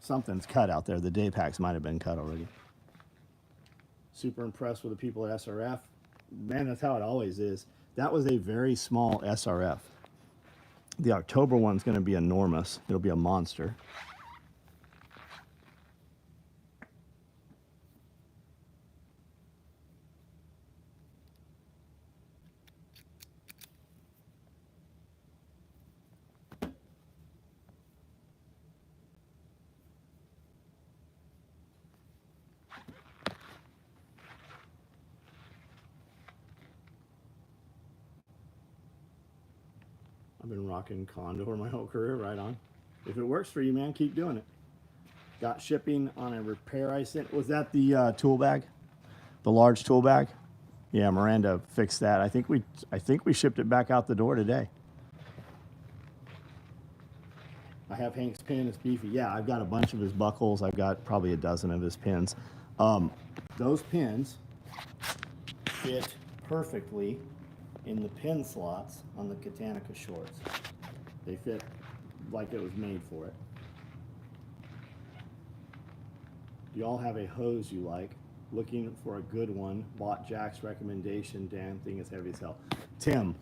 Something's cut out there. The day packs might have been cut already. Super impressed with the people at SRF. Man, that's how it always is. That was a very small SRF. The October one's going to be enormous. It'll be a monster. I've been rocking Condor my whole career, right on. If it works for you, man, keep doing it. Got shipping on a repair I sent. Was that the tool bag? The large tool bag? Yeah, Miranda fixed that. I think we shipped it back out the door today. I have Hank's pin. It's beefy. Yeah, I've got a bunch of his buckles. I've got probably a dozen of his pins. Those pins fit perfectly in the pin slots on the Katanica shorts. They fit like it was made for it. Do y'all have a hose you like? Looking for a good one. Bought Jack's recommendation. Damn thing is heavy as hell. Tim,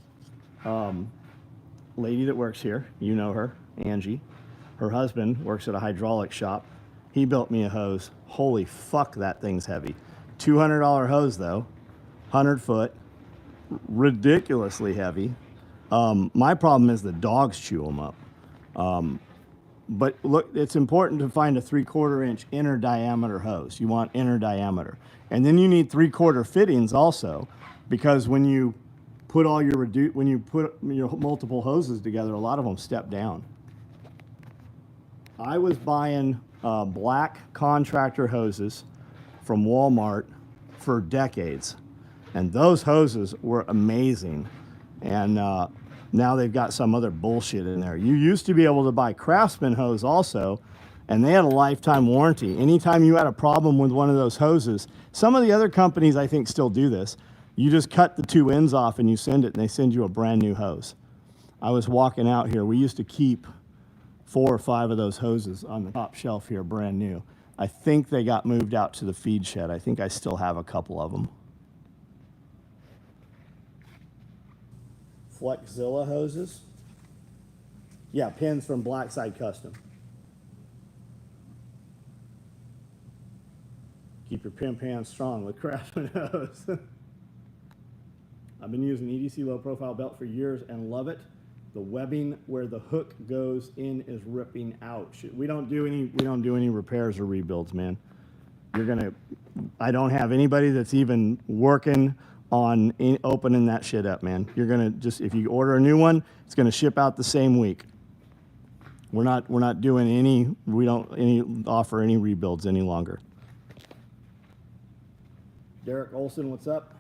lady that works here, you know her, Angie. Her husband works at a hydraulic shop. He built me a hose. Holy fuck, that thing's heavy. $200 hose though, 100 foot, ridiculously heavy. My problem is the dogs chew them up. But look, it's important to find a 3/4 inch inner diameter hose. You want inner diameter. And then you need 3/4 fittings also, because when you put all your multiple hoses together, a lot of them step down. I was buying black contractor hoses from Walmart for decades, and those hoses were amazing. And now they've got some other bullshit in there. You used to be able to buy Craftsman hose also, and they had a lifetime warranty. Anytime you had a problem with one of those hoses, some of the other companies I think still do this. You just cut the two ends off and you send it, and they send you a brand new hose. I was walking out here. We used to keep 4 or 5 of those hoses on the top shelf here, brand new. I think they got moved out to the feed shed. I think I still have a couple of them. Flexzilla hoses. Yeah, pins from Blackside Custom. Keep your pin pan strong with Craftsman hose. I've been using EDC low profile belt for years and love it. The webbing where the hook goes in is ripping out. We don't do any repairs or rebuilds, man. I don't have anybody that's even working on opening that shit up, man. You're gonna just, if you order a new one, it's gonna ship out the same week. We're not doing any, we don't offer any rebuilds any longer. Derek Olson, what's up?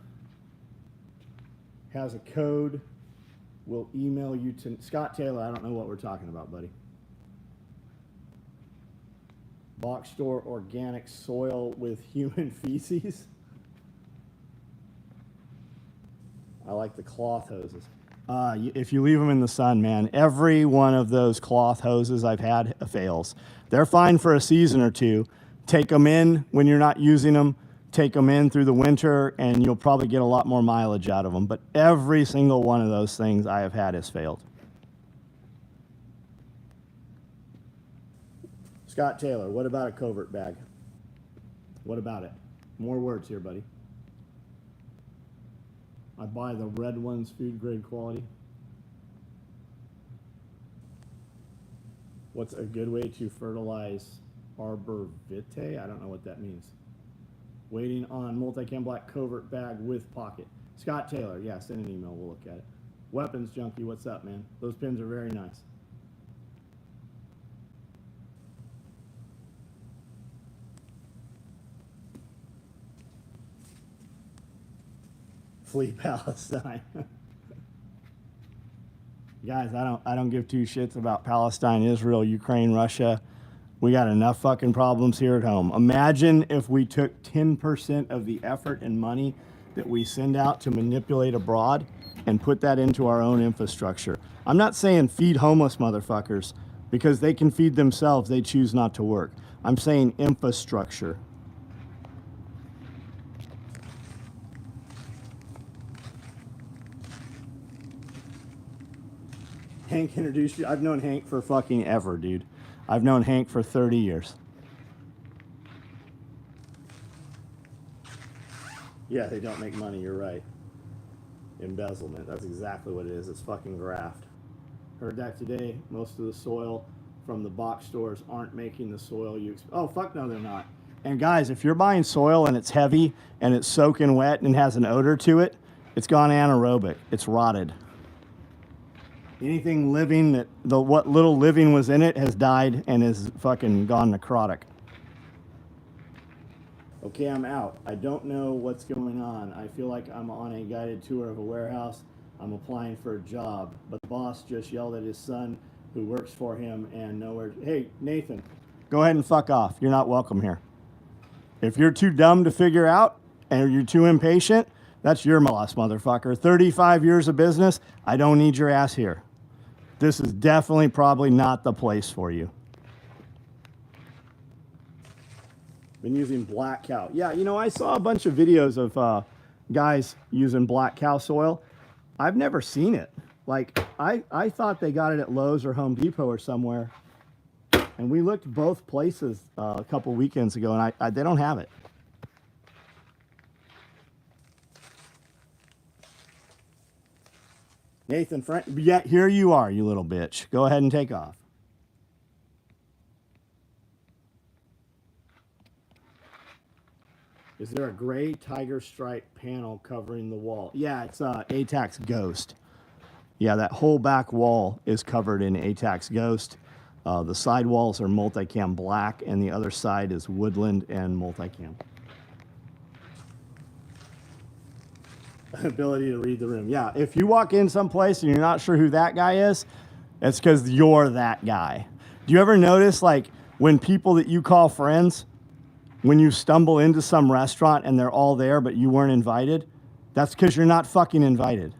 Has a code. We'll email you to Scott Taylor. I don't know what we're talking about, buddy. Box store organic soil with human feces. I like the cloth hoses. If you leave them in the sun, man, every one of those cloth hoses I've had fails. They're fine for a season or two. Take them in when you're not using them. Take them in through the winter, and you'll probably get a lot more mileage out of them. But every single one of those things I have had has failed. Scott Taylor, what about a covert bag? What about it? More words here, buddy. I buy the red ones, food grade quality. What's a good way to fertilize arborvitae? I don't know what that means. Waiting on multicam black covert bag with pocket. Scott Taylor, yeah, send an email, we'll look at it. Weapons Junkie, what's up, man? Those pins are very nice. Flee Palestine. Guys, I don't give two shits about Palestine, Israel, Ukraine, Russia. We got enough fucking problems here at home. Imagine if we took 10% of the effort and money that we send out to manipulate abroad and put that into our own infrastructure. I'm not saying feed homeless motherfuckers, because they can feed themselves, they choose not to work. I'm saying infrastructure. Hank introduced you. I've known Hank for fucking ever, dude. I've known Hank for 30 years. Yeah, they don't make money, you're right. Embezzlement, that's exactly what it is. It's fucking graft. Heard that today. Most of the soil from the box stores aren't making the soil you expect. Oh, fuck no, they're not. And guys, if you're buying soil and it's heavy and it's soaking wet and has an odor to it, it's gone anaerobic. It's rotted. Anything living that what little living was in it has died and is fucking gone necrotic. Okay, I'm out. I don't know what's going on. I feel like I'm on a guided tour of a warehouse. I'm applying for a job, but the boss just yelled at his son who works for him and nowhere. Hey, Nathan, go ahead and fuck off. You're not welcome here. If you're too dumb to figure out and you're too impatient, that's your loss, motherfucker. 35 years of business, I don't need your ass here. This is definitely probably not the place for you. Been using black cow. Yeah, you know, I saw a bunch of videos of guys using black cow soil. I've never seen it. Like, I thought they got it at Lowe's or Home Depot or somewhere. And we looked both places a couple weekends ago, and they don't have it. Nathan, Frank, yeah, here you are, you little bitch. Go ahead and take off. Is there a gray tiger stripe panel covering the wall? Yeah, it's ATAX Ghost. Yeah, that whole back wall is covered in ATAX Ghost. The side walls are multicam black, and the other side is woodland and multicam. Ability to read the room. Yeah, if you walk in someplace and you're not sure who that guy is, it's because you're that guy. Do you ever notice, like, when people that you call friends, when you stumble into some restaurant and they're all there but you weren't invited? That's because you're not fucking invited.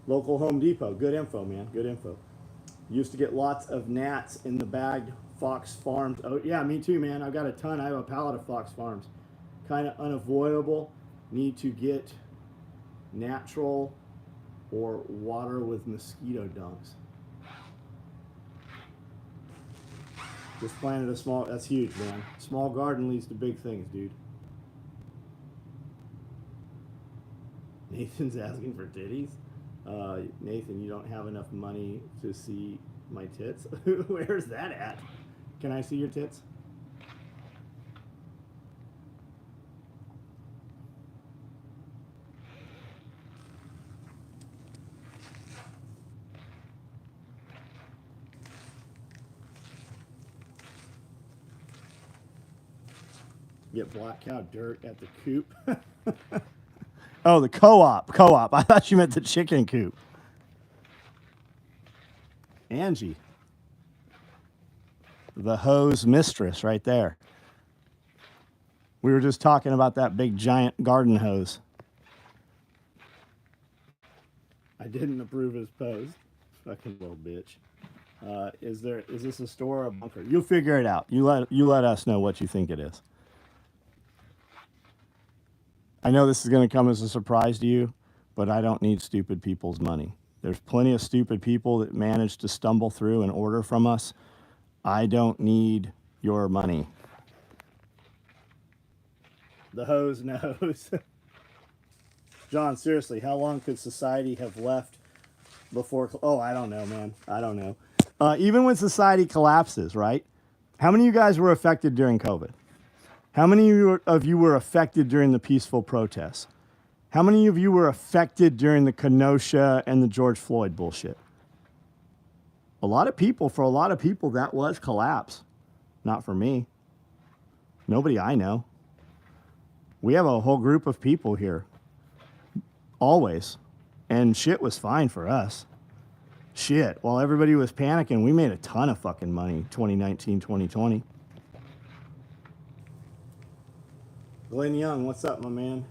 Local Home Depot. Good info, man. Good info. Used to get lots of gnats in the bagged Fox Farms. Oh, yeah, me too, man. I've got a ton. I have a pallet of Fox Farms. Kind of unavoidable. Need to get natural or water with mosquito dunks. Just planted a small, that's huge, man. Small garden leads to big things, dude. Nathan's asking for titties. Nathan, you don't have enough money to see my tits. Where's that at? Can I see your tits? Get black cow dirt at the coop. Oh, the co-op. Co-op. I thought you meant the chicken coop. Angie. The hose mistress right there. We were just talking about that big giant garden hose. I didn't approve his post. Fucking little bitch. Is this a store or a bunker? You'll figure it out. You let us know what you think it is. I know this is going to come as a surprise to you, but I don't need stupid people's money. There's plenty of stupid people that manage to stumble through and order from us. I don't need your money. The hose knows. John, seriously, how long could society have left before? Oh, I don't know, man. I don't know. Even when society collapses, right? How many of you guys were affected during COVID? How many of you were affected during the peaceful protests? How many of you were affected during the Kenosha and the George Floyd bullshit? A lot of people, for a lot of people, that was collapse. Not for me. Nobody I know. We have a whole group of people here. Always. And shit was fine for us. Shit. While everybody was panicking, we made a ton of fucking money 2019, 2020. Glenn Young, what's up, my man?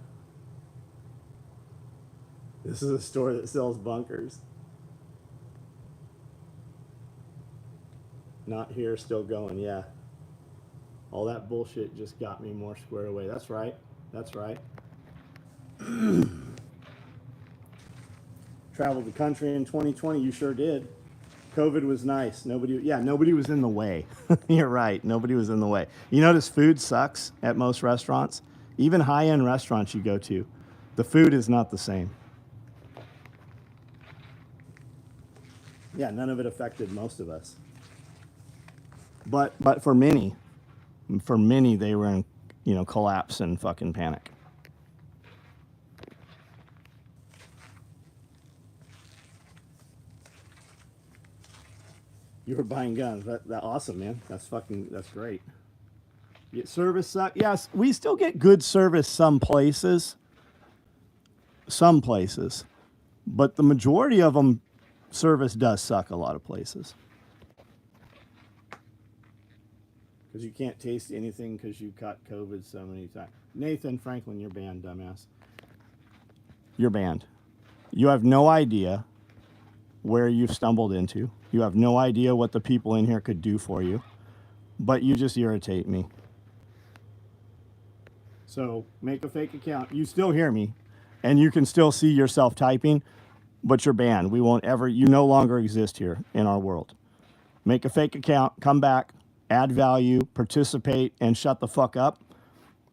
This is a store that sells bunkers. Not here, still going, yeah. All that bullshit just got me more squared away. That's right. That's right. Traveled the country in 2020. You sure did. COVID was nice. Nobody was in the way. You're right. Nobody was in the way. You notice food sucks at most restaurants? Even high-end restaurants you go to, the food is not the same. Yeah, none of it affected most of us. But for many, they were in, collapse and fucking panic. You were buying guns. That awesome, man. That's great. Get service suck. Yes, we still get good service some places. But the majority of them, service does suck a lot of places. Because you can't taste anything because you caught COVID so many times. Nathan Franklin, you're banned, dumbass. You're banned. You have no idea where you've stumbled into. You have no idea what the people in here could do for you. But you just irritate me. So make a fake account. You still hear me. And you can still see yourself typing. But you're banned. You no longer exist here in our world. Make a fake account. Come back. Add value, participate, and shut the fuck up.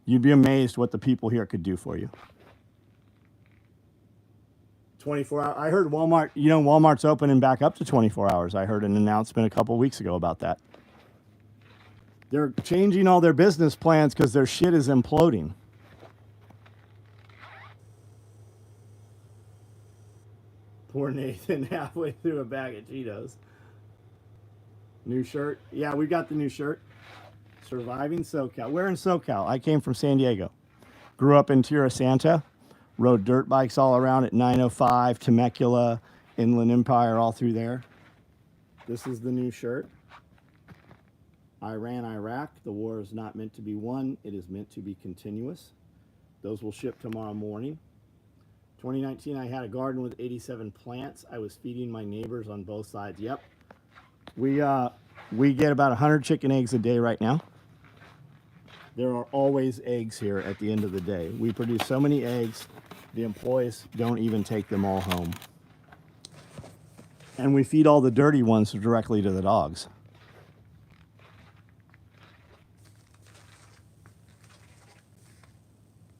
You'd be amazed what the people here could do for you. 24 hours. I heard Walmart, Walmart's opening back up to 24 hours. I heard an announcement a couple weeks ago about that. They're changing all their business plans because their shit is imploding. Poor Nathan halfway through a bag of Cheetos. New shirt? Yeah, we got the new shirt. Surviving SoCal. Where in SoCal? I came from San Diego. Grew up in Tierra Santa. Rode dirt bikes all around at 905, Temecula, Inland Empire, all through there. This is the new shirt. Iran, Iraq. The war is not meant to be won. It is meant to be continuous. Those will ship tomorrow morning. 2019, I had a garden with 87 plants. I was feeding my neighbors on both sides. Yep. We get about 100 chicken eggs a day right now. There are always eggs here at the end of the day. We produce so many eggs, the employees don't even take them all home. And we feed all the dirty ones directly to the dogs.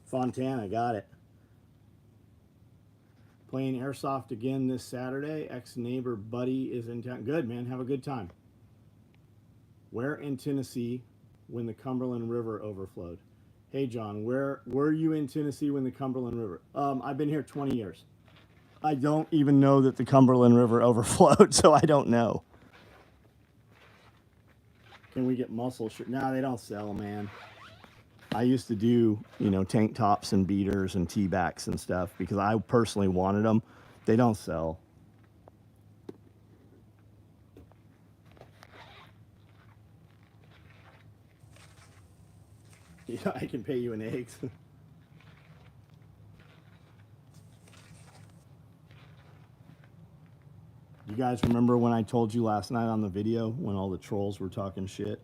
Fontana, got it. Playing airsoft again this Saturday. Ex-neighbor Buddy is in town. Good, man. Have a good time. Where in Tennessee when the Cumberland River overflowed? Hey, John, where were you in Tennessee when the Cumberland River? I've been here 20 years. I don't even know that the Cumberland River overflowed, so I don't know. Can we get muscle shirts? No, they don't sell, man. I used to do, tank tops and beaters and T-backs and stuff because I personally wanted them. They don't sell. Yeah, I can pay you in eggs. You guys remember when I told you last night on the video when all the trolls were talking shit?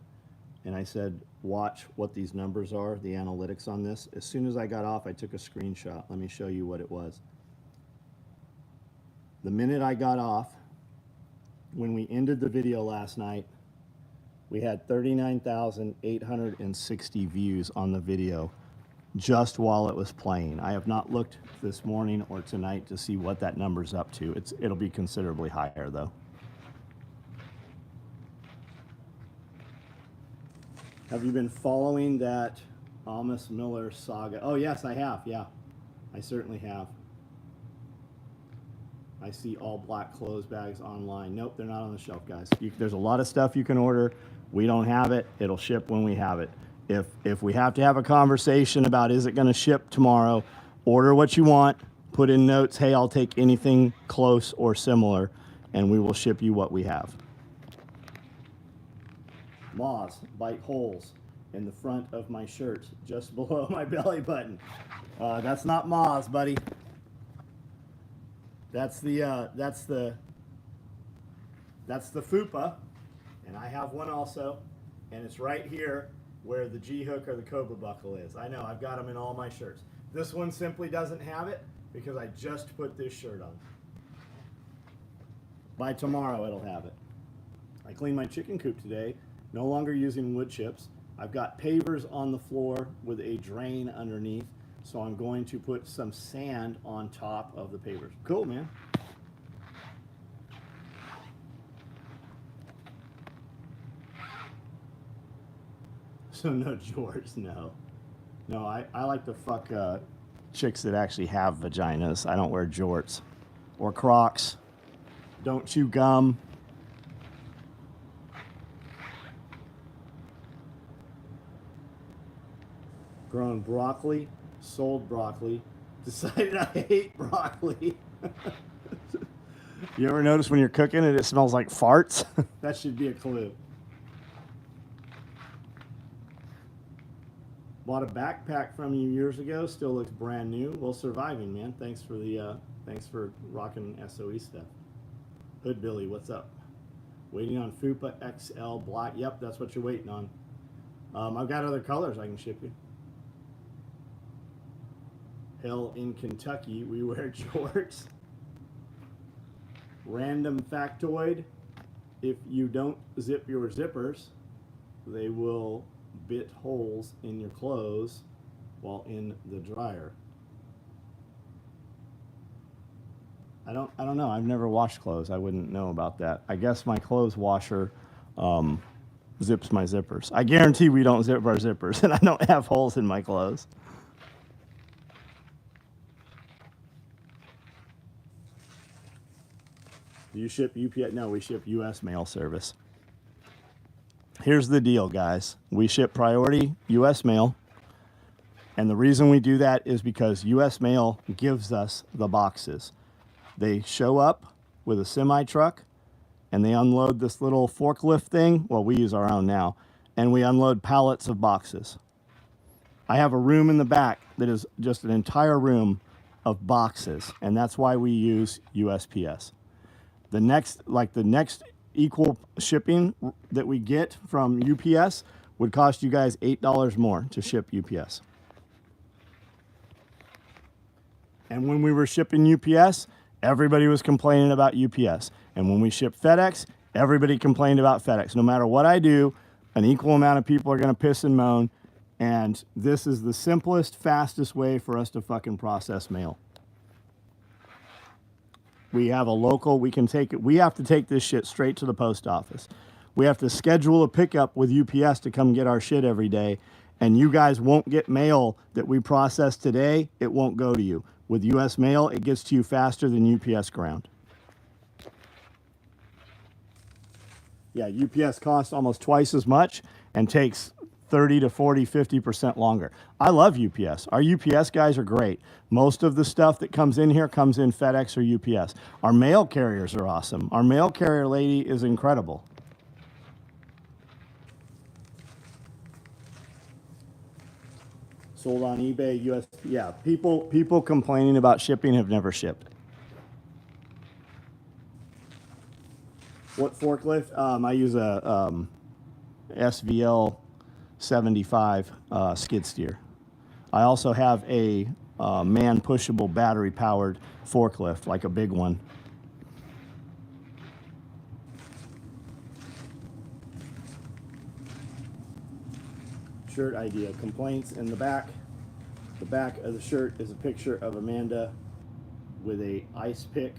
And I said, watch what these numbers are, the analytics on this. As soon as I got off, I took a screenshot. Let me show you what it was. The minute I got off, when we ended the video last night, we had 39,860 views on the video just while it was playing. I have not looked this morning or tonight to see what that number's up to. It'll be considerably higher though. Have you been following that Amos Miller saga? Oh yes, I have, yeah. I certainly have. I see all black clothes bags online. Nope, they're not on the shelf, guys. There's a lot of stuff you can order. We don't have it. It'll ship when we have it. If we have to have a conversation about is it going to ship tomorrow, order what you want, put in notes, hey, I'll take anything close or similar, and we will ship you what we have. Moths bite holes in the front of my shirt just below my belly button. That's not moths, buddy. That's the fupa, and I have one also, and it's right here where the G hook or the Cobra buckle is. I know, I've got them in all my shirts. This one simply doesn't have it because I just put this shirt on. By tomorrow it'll have it. I cleaned my chicken coop today, no longer using wood chips. I've got pavers on the floor with a drain underneath, so I'm going to put some sand on top of the pavers. Cool, man. So no jorts, no. No, I like to fuck chicks that actually have vaginas. I don't wear jorts. Or Crocs. Don't chew gum. Grown broccoli, sold broccoli, decided I hate broccoli. You ever notice when you're cooking it, it smells like farts? That should be a clue. Bought a backpack from you years ago, still looks brand new. Well, surviving, man. Thanks for rocking SOE stuff. Hood Billy, what's up? Waiting on Fupa XL black. Yep, that's what you're waiting on. I've got other colors I can ship you. Hell, in Kentucky, we wear jorts. Random factoid, if you don't zip your zippers, they will bit holes in your clothes while in the dryer. I don't know. I've never washed clothes. I wouldn't know about that. I guess my clothes washer zips my zippers. I guarantee we don't zip our zippers, and I don't have holes in my clothes. Do you ship UPS? No, we ship US mail service. Here's the deal, guys. We ship priority US mail. And the reason we do that is because US mail gives us the boxes. They show up with a semi truck and they unload this little forklift thing. Well, we use our own now. And we unload pallets of boxes. I have a room in the back that is just an entire room of boxes. And that's why we use USPS. The next equal shipping that we get from UPS would cost you guys $8 more to ship UPS. And when we were shipping UPS, everybody was complaining about UPS. And when we ship FedEx, everybody complained about FedEx. No matter what I do, an equal amount of people are going to piss and moan. And this is the simplest, fastest way for us to fucking process mail. We have a local, we can take it. We have to take this shit straight to the post office. We have to schedule a pickup with UPS to come get our shit every day. And you guys won't get mail that we process today. It won't go to you. With US mail, it gets to you faster than UPS ground. Yeah, UPS costs almost twice as much and takes 30 to 40, 50% longer. I love UPS. Our UPS guys are great. Most of the stuff that comes in here comes in FedEx or UPS. Our mail carriers are awesome. Our mail carrier lady is incredible. Sold on eBay, USP. Yeah, people complaining about shipping have never shipped. What forklift? I use a SVL 75 skid steer. I also have a man pushable battery powered forklift, like a big one. Shirt idea. Complaints in the back. The back of the shirt is a picture of Amanda with a ice pick,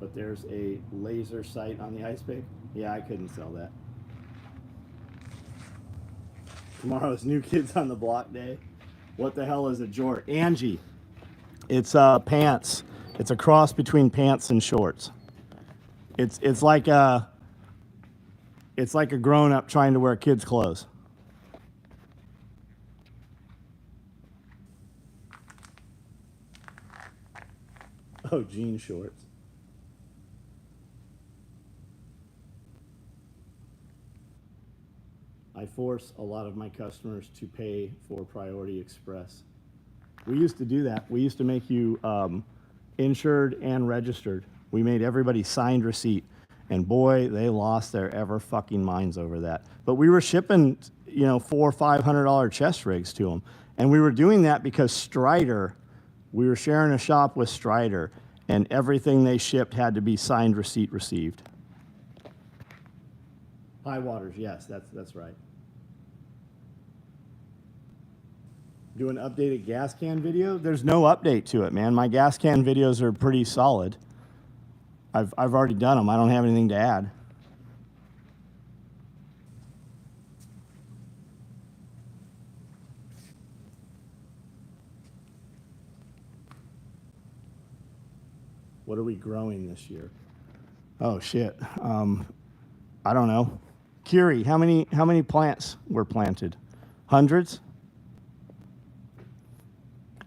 but there's a laser sight on the ice pick. Yeah, I couldn't sell that. Tomorrow's New Kids on the Block Day. What the hell is a jort? Angie. It's pants. It's a cross between pants and shorts. It's like a grown up trying to wear kids' clothes. Oh, jean shorts. I force a lot of my customers to pay for Priority Express. We used to do that. We used to make you insured and registered. We made everybody signed receipt. And boy, they lost their ever fucking minds over that. But we were shipping, $400 or $500 chest rigs to them. And we were doing that because Strider, we were sharing a shop with Strider, and everything they shipped had to be signed receipt received. High waters, yes, that's right. Do an updated gas can video? There's no update to it, man. My gas can videos are pretty solid. I've already done them. I don't have anything to add. What are we growing this year? Oh shit. I don't know. Curie, how many plants were planted? Hundreds?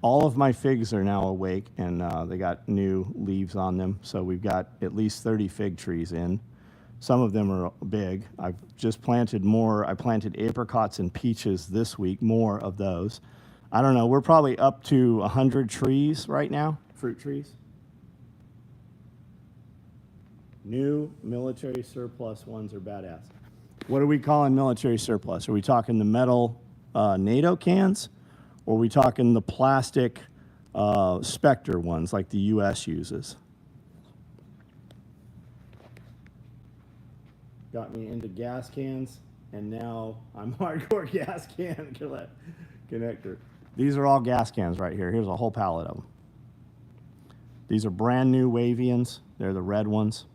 All of my figs are now awake, and they got new leaves on them. So we've got at least 30 fig trees in. Some of them are big. I've just planted more. I planted apricots and peaches this week, more of those. I don't know. We're probably up to 100 trees right now, fruit trees. New military surplus ones are badass. What are we calling military surplus? Are we talking the metal NATO cans? Or are we talking the plastic Spectre ones like the US uses? Got me into gas cans, and now I'm hardcore gas can connector. These are all gas cans right here. Here's a whole pallet of them. These are brand new Wavians. They're the red ones.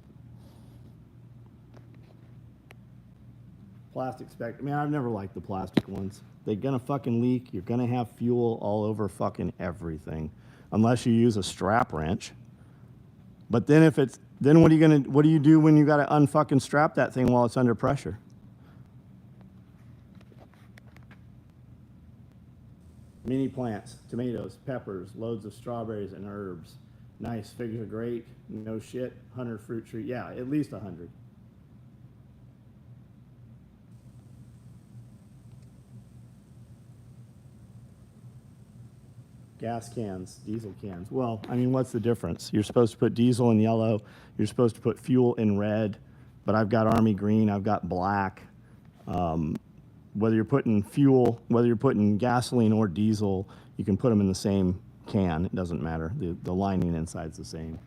Plastic Spectre. I mean, I've never liked the plastic ones. They're gonna fucking leak. You're gonna have fuel all over fucking everything, unless you use a strap wrench. But then what do you do when you gotta unfucking strap that thing while it's under pressure? Mini plants, tomatoes, peppers, loads of strawberries and herbs. Nice, figs are great. No shit. 100 fruit tree. Yeah, at least 100. Gas cans, diesel cans. Well, I mean, what's the difference? You're supposed to put diesel in yellow. You're supposed to put fuel in red. But I've got Army green. I've got black. Whether you're putting fuel, whether you're putting gasoline or diesel, you can put them in the same can. It doesn't matter. The lining inside's the same.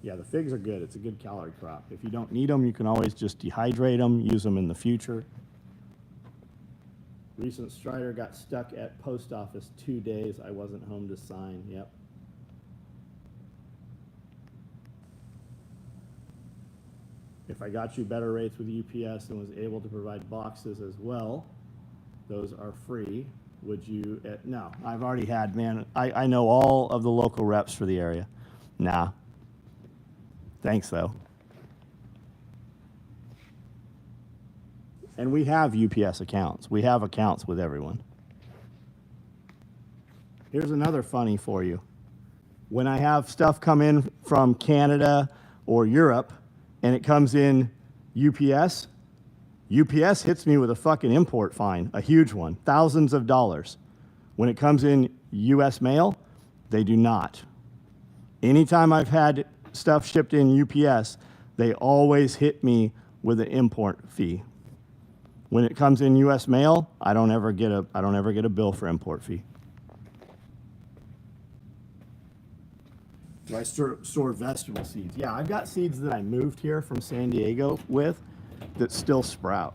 Yeah, the figs are good. It's a good calorie crop. If you don't need them, you can always just dehydrate them, use them in the future. Recent Strider got stuck at post office 2 days. I wasn't home to sign. Yep. If I got you better rates with UPS and was able to provide boxes as well, those are free. Would you? No, I've already had, man. I know all of the local reps for the area. Nah. Thanks, though. And we have UPS accounts. We have accounts with everyone. Here's another funny for you. When I have stuff come in from Canada or Europe, and it comes in UPS hits me with a fucking import fine, a huge one, thousands of dollars. When it comes in U.S. mail, they do not. Anytime I've had stuff shipped in UPS, they always hit me with an import fee. When it comes in U.S. mail, I don't ever get a bill for import fee. Do I store vegetable seeds? Yeah, I've got seeds that I moved here from San Diego with that still sprout.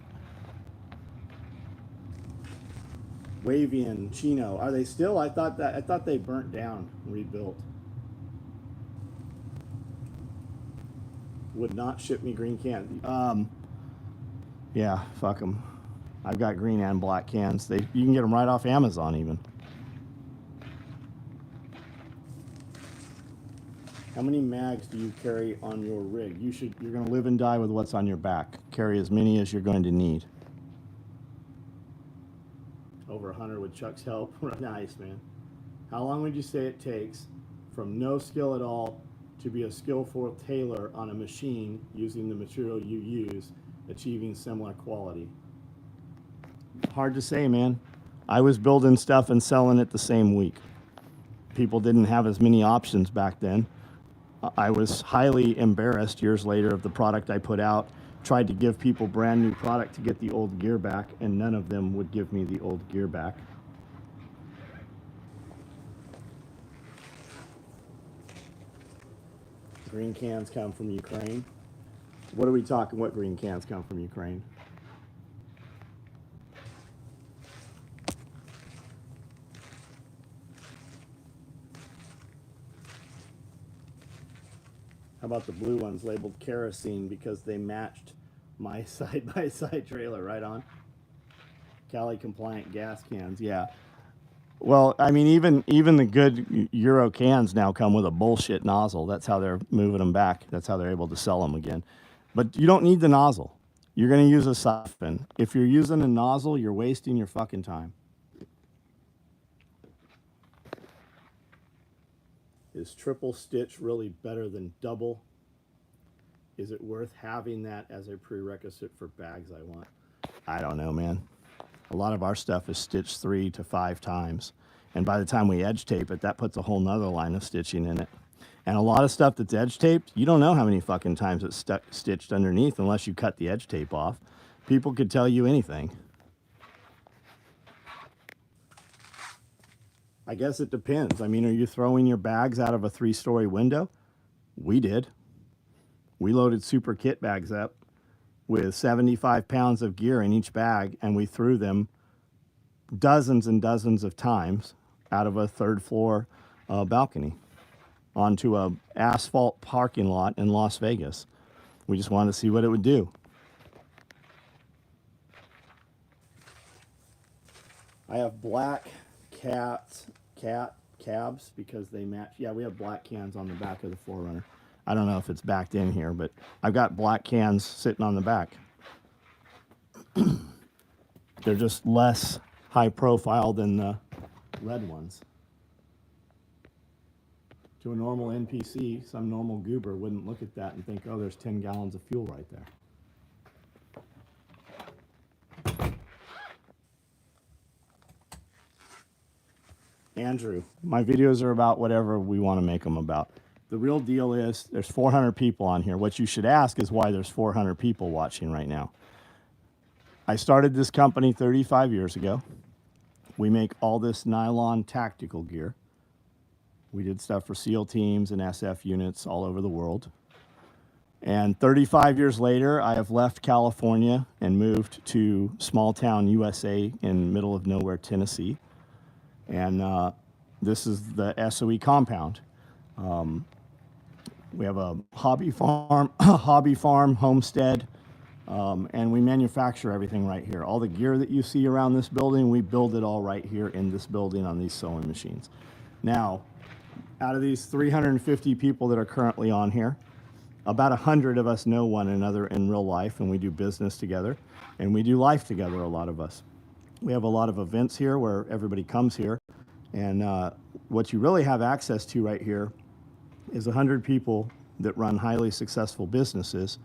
Wavian, Chino, are they still? I thought they burnt down, rebuilt. Would not ship me green cans. Yeah, fuck them. I've got green and black cans. You can get them right off Amazon even. How many mags do you carry on your rig? You're going to live and die with what's on your back. Carry as many as you're going to need. Over 100 with Chuck's help. Nice, man. How long would you say it takes from no skill at all to be a skillful tailor on a machine using the material you use, achieving similar quality? Hard to say, man. I was building stuff and selling it the same week. People didn't have as many options back then. I was highly embarrassed years later of the product I put out, tried to give people brand new product to get the old gear back, and none of them would give me the old gear back. Green cans come from Ukraine. What are we talking? What green cans come from Ukraine? How about the blue ones labeled kerosene because they matched my side-by-side trailer? Right on. Cali compliant gas cans, yeah. Well, I mean, even the good Euro cans now come with a bullshit nozzle. That's how they're moving them back. That's how they're able to sell them again. But you don't need the nozzle. You're going to use a siphon. If you're using a nozzle, you're wasting your fucking time. Is triple stitch really better than double? Is it worth having that as a prerequisite for bags I want? I don't know, man. A lot of our stuff is stitched 3 to 5 times. And by the time we edge tape it, that puts a whole nother line of stitching in it. And a lot of stuff that's edge taped, you don't know how many fucking times it's stitched underneath unless you cut the edge tape off. People could tell you anything. I guess it depends. I mean, are you throwing your bags out of a 3-story window? We did. We loaded super kit bags up with 75 pounds of gear in each bag, and we threw them dozens and dozens of times out of a 3rd floor balcony onto a asphalt parking lot in Las Vegas. We just wanted to see what it would do. I have black cabs because they match. Yeah, we have black cans on the back of the 4Runner. I don't know if it's backed in here, but I've got black cans sitting on the back. They're just less high profile than the red ones. To a normal NPC, some normal goober wouldn't look at that and think, oh, there's 10 gallons of fuel right there. Andrew, my videos are about whatever we want to make them about. The real deal is there's 400 people on here. What you should ask is why there's 400 people watching right now. I started this company 35 years ago. We make all this nylon tactical gear. We did stuff for SEAL teams and SF units all over the world. And 35 years later, I have left California and moved to small town USA in middle of nowhere, Tennessee. And this is the SOE compound. We have a hobby farm, homestead, and we manufacture everything right here. All the gear that you see around this building, we build it all right here in this building on these sewing machines. Now, out of these 350 people that are currently on here, about 100 of us know one another in real life, and we do business together, and we do life together, a lot of us. We have a lot of events here where everybody comes here, and what you really have access to right here is 100 people that run highly successful businesses,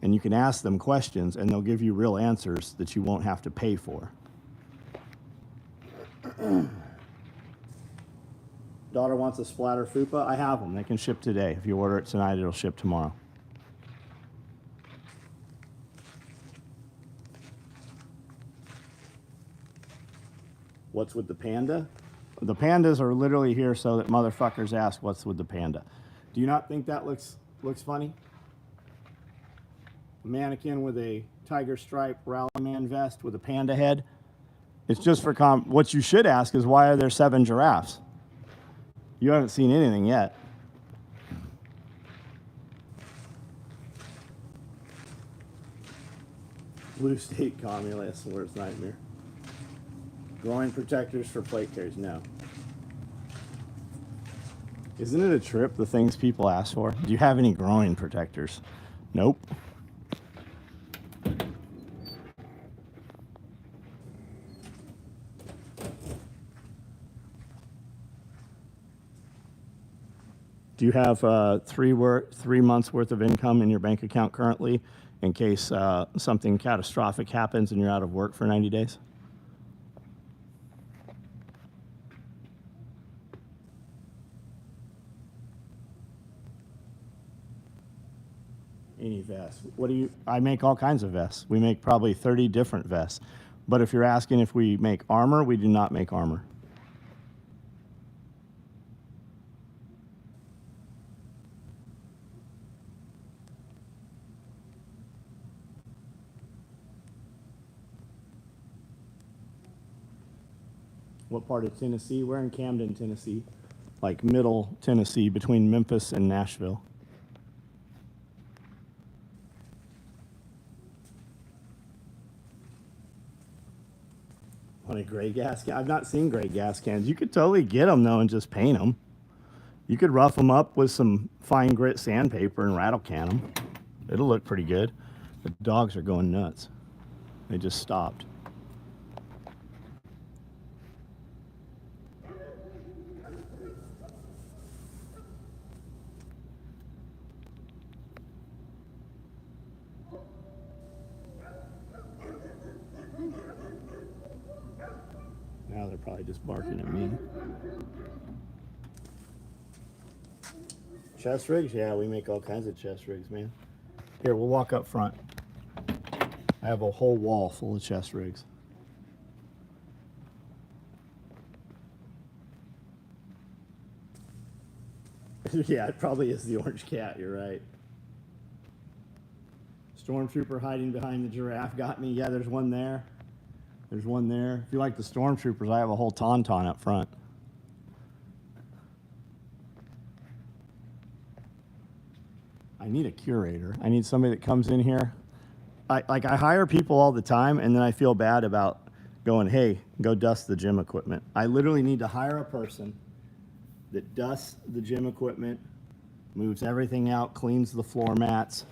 and you can ask them questions, and they'll give you real answers that you won't have to pay for. Daughter wants a splatter fupa. I have them. They can ship today. If you order it tonight, it'll ship tomorrow. What's with the panda? The pandas are literally here so that motherfuckers ask what's with the panda. Do you not think that looks funny? A mannequin with a tiger stripe rallyman vest with a panda head. It's just for what you should ask is why are there 7 giraffes? You haven't seen anything yet. Blue state communist worst nightmare. Groin protectors for plate carriers, no. Isn't it a trip, the things people ask for? Do you have any groin protectors? Nope. Do you have 3 months worth of income in your bank account currently in case something catastrophic happens and you're out of work for 90 days? Any vest. I make all kinds of vests. We make probably 30 different vests. But if you're asking if we make armor, we do not make armor. What part of Tennessee? We're in Camden, Tennessee. Like middle Tennessee, between Memphis and Nashville. On a gray gas can? I've not seen gray gas cans. You could totally get them, though, and just paint them. You could rough them up with some fine grit sandpaper and rattle can them. It'll look pretty good. The dogs are going nuts. They just stopped. Now they're probably just barking at me. Chest rigs? Yeah, we make all kinds of chest rigs, man. Here, we'll walk up front. I have a whole wall full of chest rigs. Yeah, it probably is the orange cat, you're right. Stormtrooper hiding behind the giraffe got me. Yeah, there's one there. There's one there. If you like the stormtroopers, I have a whole tauntaun up front. I need a curator. I need somebody that comes in here. I hire people all the time, and then I feel bad about going, hey, go dust the gym equipment. I literally need to hire a person that dusts the gym equipment, moves everything out, cleans the floor mats,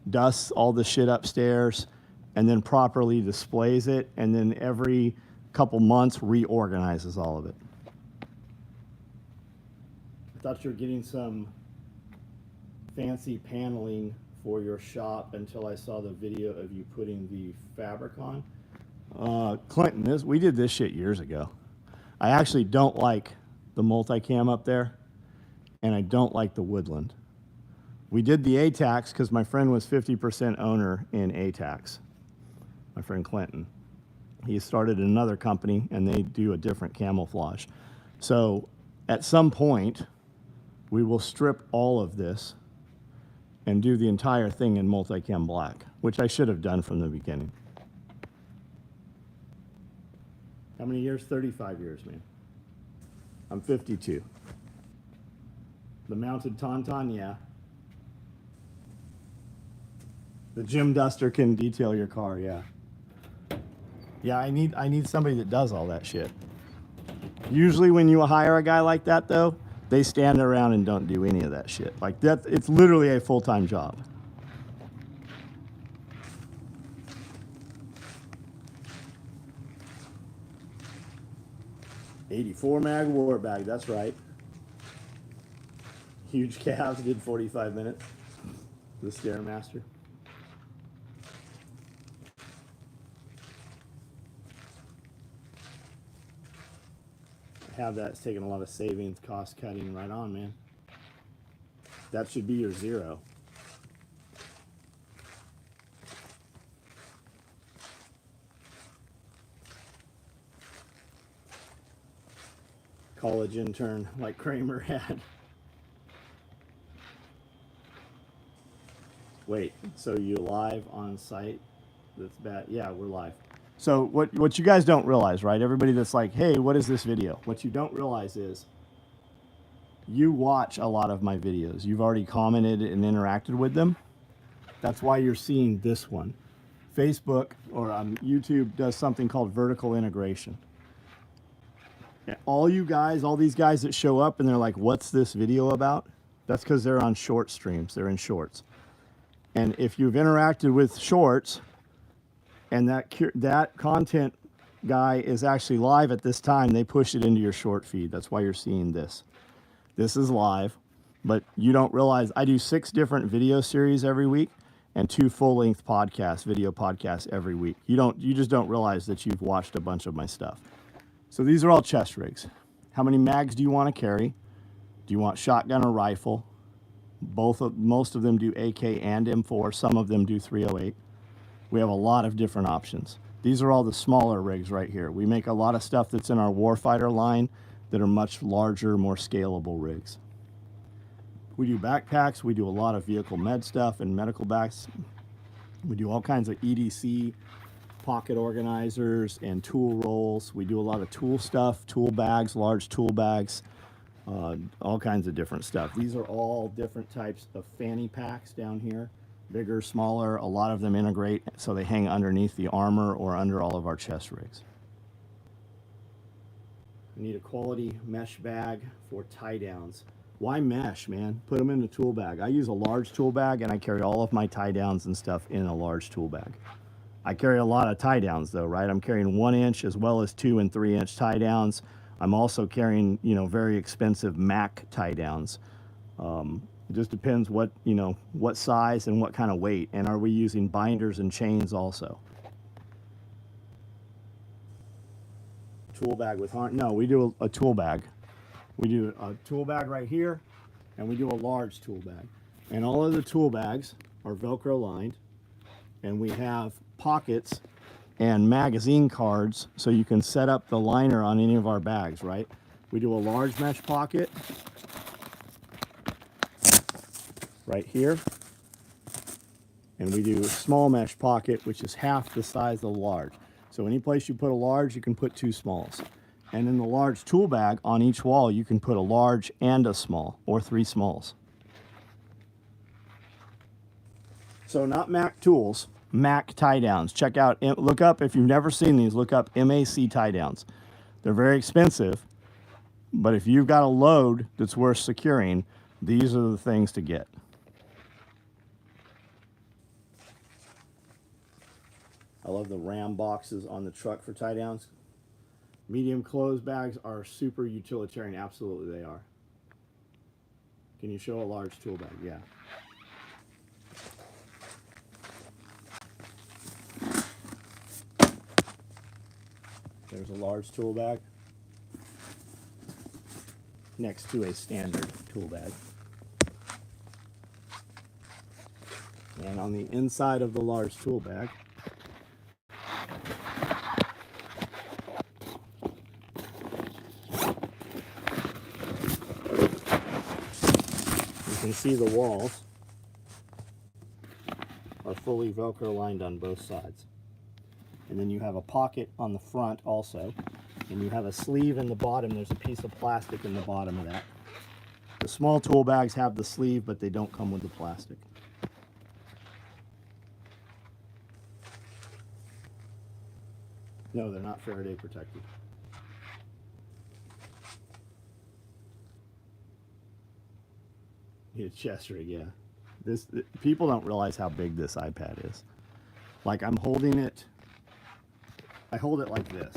dusts all the shit upstairs, and then properly displays it, and then every couple months reorganizes all of it. I thought you were getting some fancy paneling for your shop until I saw the video of you putting the fabric on. Clinton, we did this shit years ago. I actually don't like the multicam up there, and I don't like the woodland. We did the ATAX because my friend was 50% owner in ATAX. My friend Clinton. He started another company, and they do a different camouflage. So at some point, we will strip all of this and do the entire thing in multicam black, which I should have done from the beginning. How many years? 35 years, man. I'm 52. The mounted tauntaun, yeah. The gym duster can detail your car, yeah. Yeah, I need somebody that does all that shit. Usually when you hire a guy like that, though, they stand around and don't do any of that shit. Like that, it's literally a full-time job. .84 mag war bag, that's right. Huge calves did 45 minutes. The Stairmaster. have that. It's taking a lot of savings, cost cutting. Right on, man. That should be your 0. College intern like Kramer had. Wait, so you live on site? That's bad. Yeah, we're live. So what you guys don't realize, right? Everybody that's like, hey, what is this video? What you don't realize is you watch a lot of my videos. You've already commented and interacted with them. That's why you're seeing this one. Facebook or YouTube does something called vertical integration. All you guys, all these guys that show up and they're like, what's this video about? That's because they're on short streams. They're in shorts. And if you've interacted with shorts and that content guy is actually live at this time, they push it into your short feed. That's why you're seeing this. This is live, but you don't realize I do 6 different video series every week and 2 full-length video podcasts every week. You just don't realize that you've watched a bunch of my stuff. So these are all chest rigs. How many mags do you want to carry? Do you want shotgun or rifle? Most of them do AK and M4. Some of them do 308. We have a lot of different options. These are all the smaller rigs right here. We make a lot of stuff that's in our Warfighter line that are much larger, more scalable rigs. We do backpacks. We do a lot of vehicle med stuff and medical bags. We do all kinds of EDC, pocket organizers, and tool rolls. We do a lot of tool stuff, tool bags, large tool bags, all kinds of different stuff. These are all different types of fanny packs down here, bigger, smaller. A lot of them integrate so they hang underneath the armor or under all of our chest rigs. We need a quality mesh bag for tie downs. Why mesh, man? Put them in a tool bag. I use a large tool bag and I carry all of my tie downs and stuff in a large tool bag. I carry a lot of tie downs though, right? I'm carrying 1 inch as well as 2 and 3 inch tie downs. I'm also carrying, very expensive Mac tie downs. It just depends what size and what kind of weight. And are we using binders and chains also? Tool bag with harness? No, we do a tool bag. We do a tool bag right here, and we do a large tool bag. And all of the tool bags are Velcro lined, and we have pockets and magazine cards so you can set up the liner on any of our bags, right? We do a large mesh pocket right here, and we do a small mesh pocket, which is half the size of the large. So any place you put a large, you can put 2 smalls. And in the large tool bag on each wall, you can put a large and a small, or 3 smalls. So not Mac tools, Mac tie downs. Check out, look up, if you've never seen these, look up MAC tie downs. They're very expensive, but if you've got a load that's worth securing, these are the things to get. I love the RAM boxes on the truck for tie downs. Medium clothes bags are super utilitarian. Absolutely they are. Can you show a large tool bag? Yeah. There's a large tool bag next to a standard tool bag. And on the inside of the large tool bag, you can see the walls are fully Velcro lined on both sides. And then you have a pocket on the front also, and you have a sleeve in the bottom. There's a piece of plastic in the bottom of that. The small tool bags have the sleeve, but they don't come with the plastic. No, they're not Faraday protected. Need a chest rig, yeah. People don't realize how big this iPad is. Like I'm holding it, I hold it like this.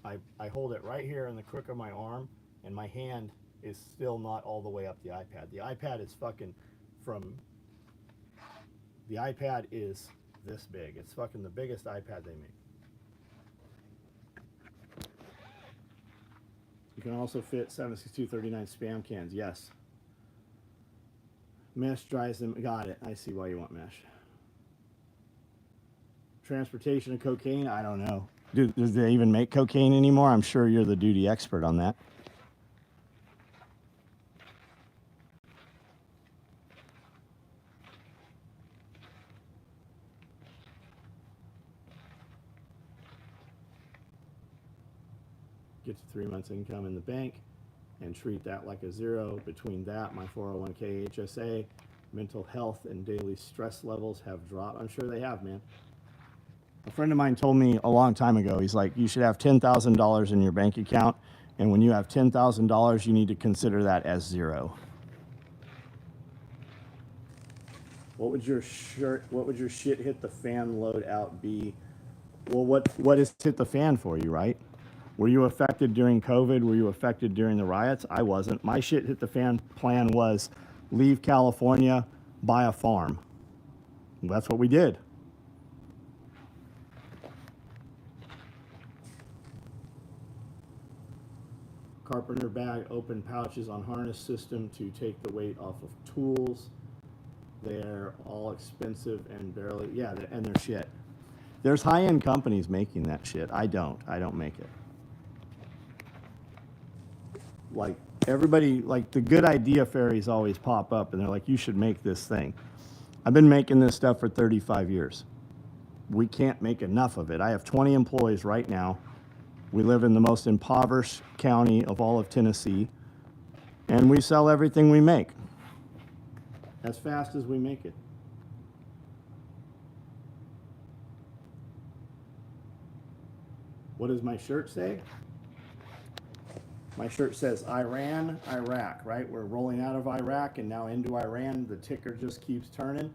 I hold it right here in the crook of my arm, and my hand is still not all the way up the iPad. The iPad is the iPad is this big. It's fucking the biggest iPad they make. You can also fit 76239 spam cans, yes. Mesh dries them, got it. I see why you want mesh. Transportation of cocaine, I don't know. Does they even make cocaine anymore? I'm sure you're the duty expert on that. Get to 3 months income in the bank and treat that like a zero. Between that, my 401k, HSA, mental health and daily stress levels have dropped. I'm sure they have, man. A friend of mine told me a long time ago, he's like, you should have $10,000 in your bank account, and when you have $10,000, you need to consider that as zero. What would your shit hit the fan load out be? Well, what is hit the fan for you, right? Were you affected during COVID? Were you affected during the riots? I wasn't. My shit hit the fan plan was leave California, buy a farm. That's what we did. Carpenter bag, open pouches on harness system to take the weight off of tools. They're all expensive and barely, yeah, and they're shit. There's high-end companies making that shit. I don't make it. Like everybody, like the good idea fairies always pop up and they're like, you should make this thing. I've been making this stuff for 35 years. We can't make enough of it. I have 20 employees right now. We live in the most impoverished county of all of Tennessee, and we sell everything we make as fast as we make it. What does my shirt say? My shirt says Iran, Iraq, right? We're rolling out of Iraq and now into Iran. The ticker just keeps turning.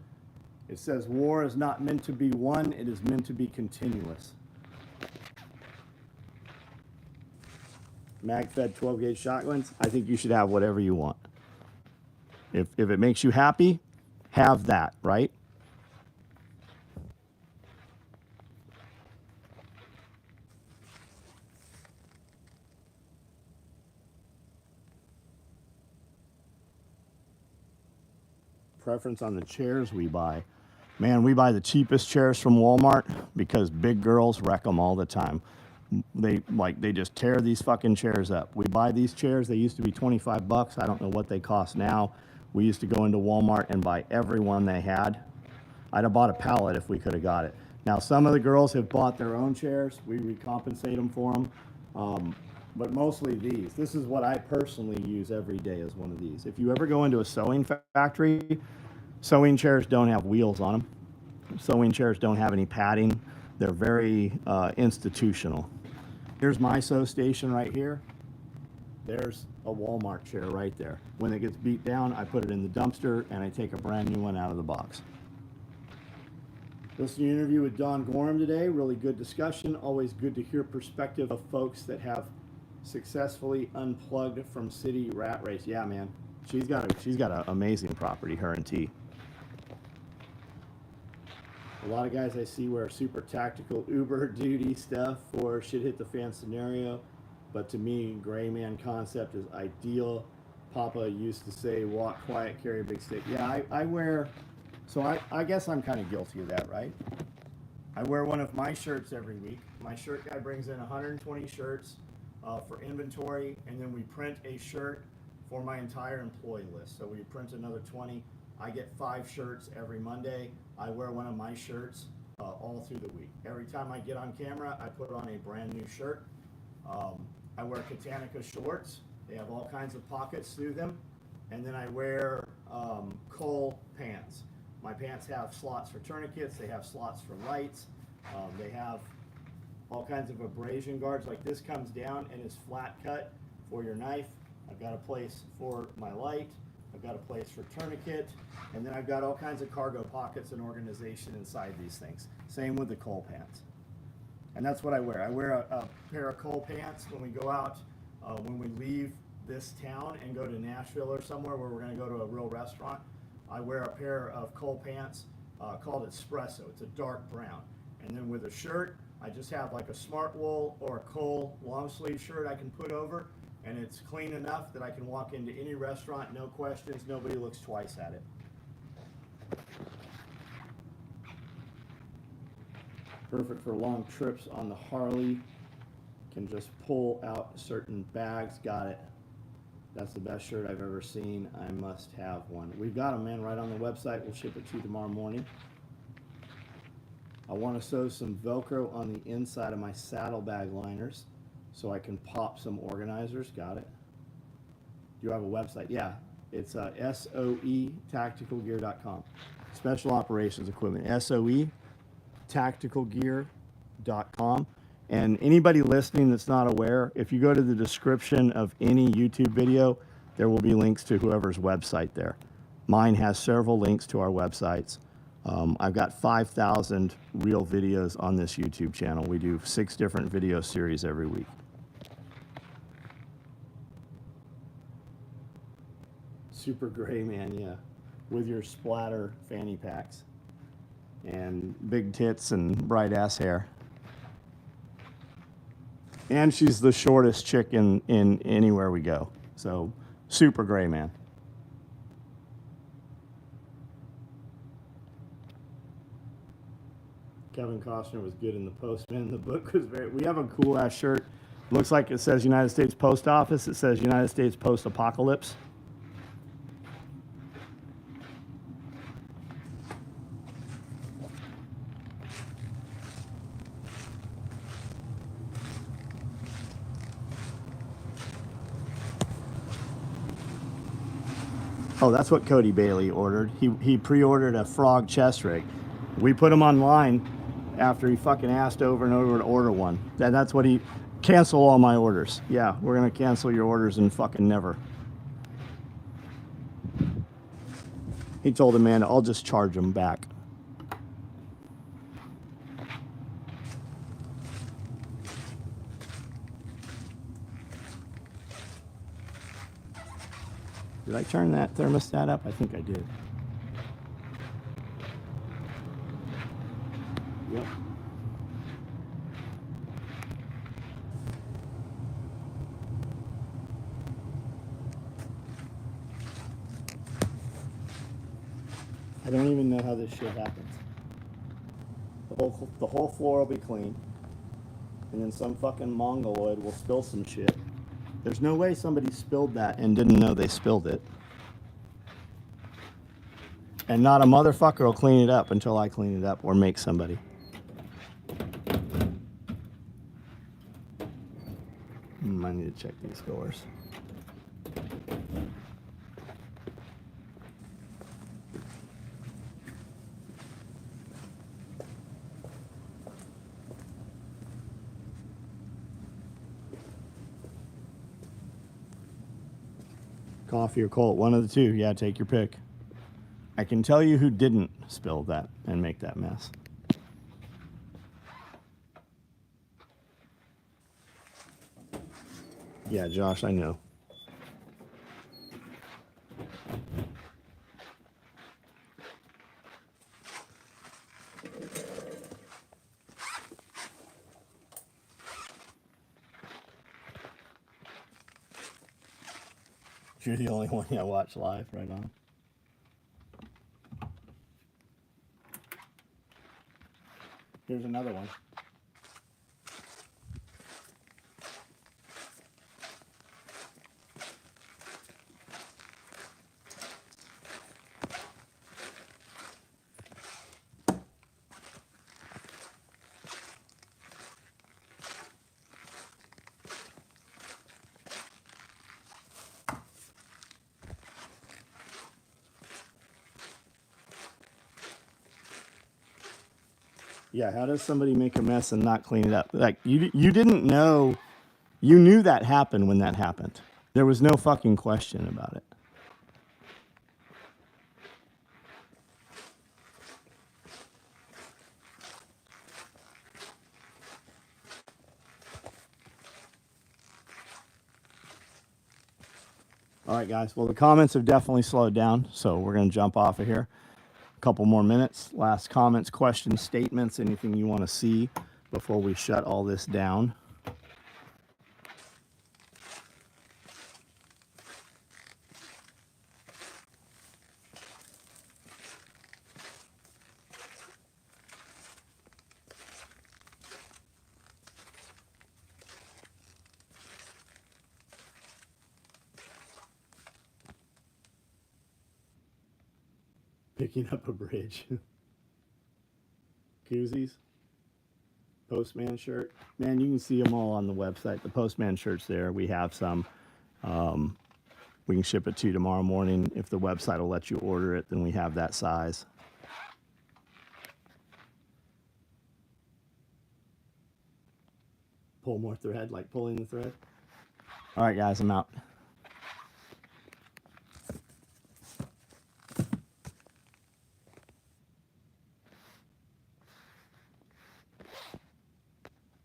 It says war is not meant to be won, it is meant to be continuous. Mag-fed 12-gauge shotguns, I think you should have whatever you want. If it makes you happy, have that, right? Preference on the chairs we buy. Man, we buy the cheapest chairs from Walmart because big girls wreck them all the time. They just tear these fucking chairs up. We buy these chairs, they used to be 25 bucks. I don't know what they cost now. We used to go into Walmart and buy every one they had. I'd have bought a pallet if we could have got it. Now, some of the girls have bought their own chairs. We recompensate them for them. But mostly these. This is what I personally use every day as one of these. If you ever go into a sewing factory, sewing chairs don't have wheels on them. Sewing chairs don't have any padding. They're very institutional. Here's my sew station right here. There's a Walmart chair right there. When it gets beat down, I put it in the dumpster and I take a brand new one out of the box. Listening to an interview with Dawn Gorham today. Really good discussion. Always good to hear perspective of folks that have successfully unplugged from city rat race. Yeah, man. She's got an amazing property, her and T. A lot of guys I see wear super tactical Uber duty stuff for shit hit the fan scenario. But to me, gray man concept is ideal. Papa used to say, walk quiet, carry a big stick. Yeah, I wear, so I guess I'm kind of guilty of that, right? I wear one of my shirts every week. My shirt guy brings in 120 shirts for inventory, and then we print a shirt for my entire employee list. So we print another 20. I get 5 shirts every Monday. I wear one of my shirts all through the week. Every time I get on camera, I put on a brand new shirt. I wear Katanica shorts. They have all kinds of pockets through them. And then I wear Cole pants. My pants have slots for tourniquets. They have slots for lights. They have all kinds of abrasion guards. Like this comes down and is flat cut for your knife. I've got a place for my light. I've got a place for tourniquet. And then I've got all kinds of cargo pockets and organization inside these things. Same with the Cole pants. And that's what I wear. I wear a pair of Cole pants when we go out, when we leave this town and go to Nashville or somewhere where we're going to go to a real restaurant. I wear a pair of Cole pants called Espresso. It's a dark brown. And then with a shirt, I just have like a Smart Wool or a Cole long sleeve shirt I can put over. And it's clean enough that I can walk into any restaurant, no questions, nobody looks twice at it. Perfect for long trips on the Harley. Can just pull out certain bags. Got it. That's the best shirt I've ever seen. I must have one. We've got them, man, right on the website. We'll ship it to you tomorrow morning. I want to sew some Velcro on the inside of my saddlebag liners so I can pop some organizers. Got it. Do you have a website? Yeah, it's SOE tacticalgear.com. Special Operations Equipment. SOE tacticalgear.com. And anybody listening that's not aware, if you go to the description of any YouTube video, there will be links to whoever's website there. Mine has several links to our websites. I've got 5,000 real videos on this YouTube channel. We do 6 different video series every week. Super gray man, yeah. With your splatter fanny packs. And big tits and bright ass hair. And she's the shortest chick in anywhere we go. So, super gray man. Kevin Costner was good in The Postman. The book was very... We have a cool-ass shirt. Looks like it says United States Post Office. It says United States Post Apocalypse. Oh, that's what Cody Bailey ordered. He pre-ordered a frog chest rig. We put him online after he fucking asked over and over to order one. That's what he... Cancel all my orders. Yeah, we're going to cancel your orders and fucking never. He told Amanda, I'll just charge him back. Did I turn that thermostat up? I think I did. Yep. I don't even know how this shit happens. The whole floor will be clean, and then some fucking mongoloid will spill some shit. There's no way somebody spilled that and didn't know they spilled it. And not a motherfucker will clean it up until I clean it up or make somebody. I need to check these doors. Coffee or cold, one of the two. Yeah, take your pick. I can tell you who didn't spill that and make that mess. Yeah, Josh, I know. You're the only one I watch live, right on. Here's another one. Yeah, how does somebody make a mess and not clean it up? Like, you didn't know, you knew that happened when that happened. There was no fucking question about it. All right, guys. Well, the comments have definitely slowed down, so we're going to jump off of here. Couple more minutes. Last comments, questions, statements, anything you want to see before we shut all this down. Picking up a bridge. Koozies. Postman shirt. Man, you can see them all on the website. The Postman shirt's there. We have some. We can ship it to you tomorrow morning. If the website will let you order it, then we have that size. Pull more thread, like pulling the thread. All right, guys, I'm out.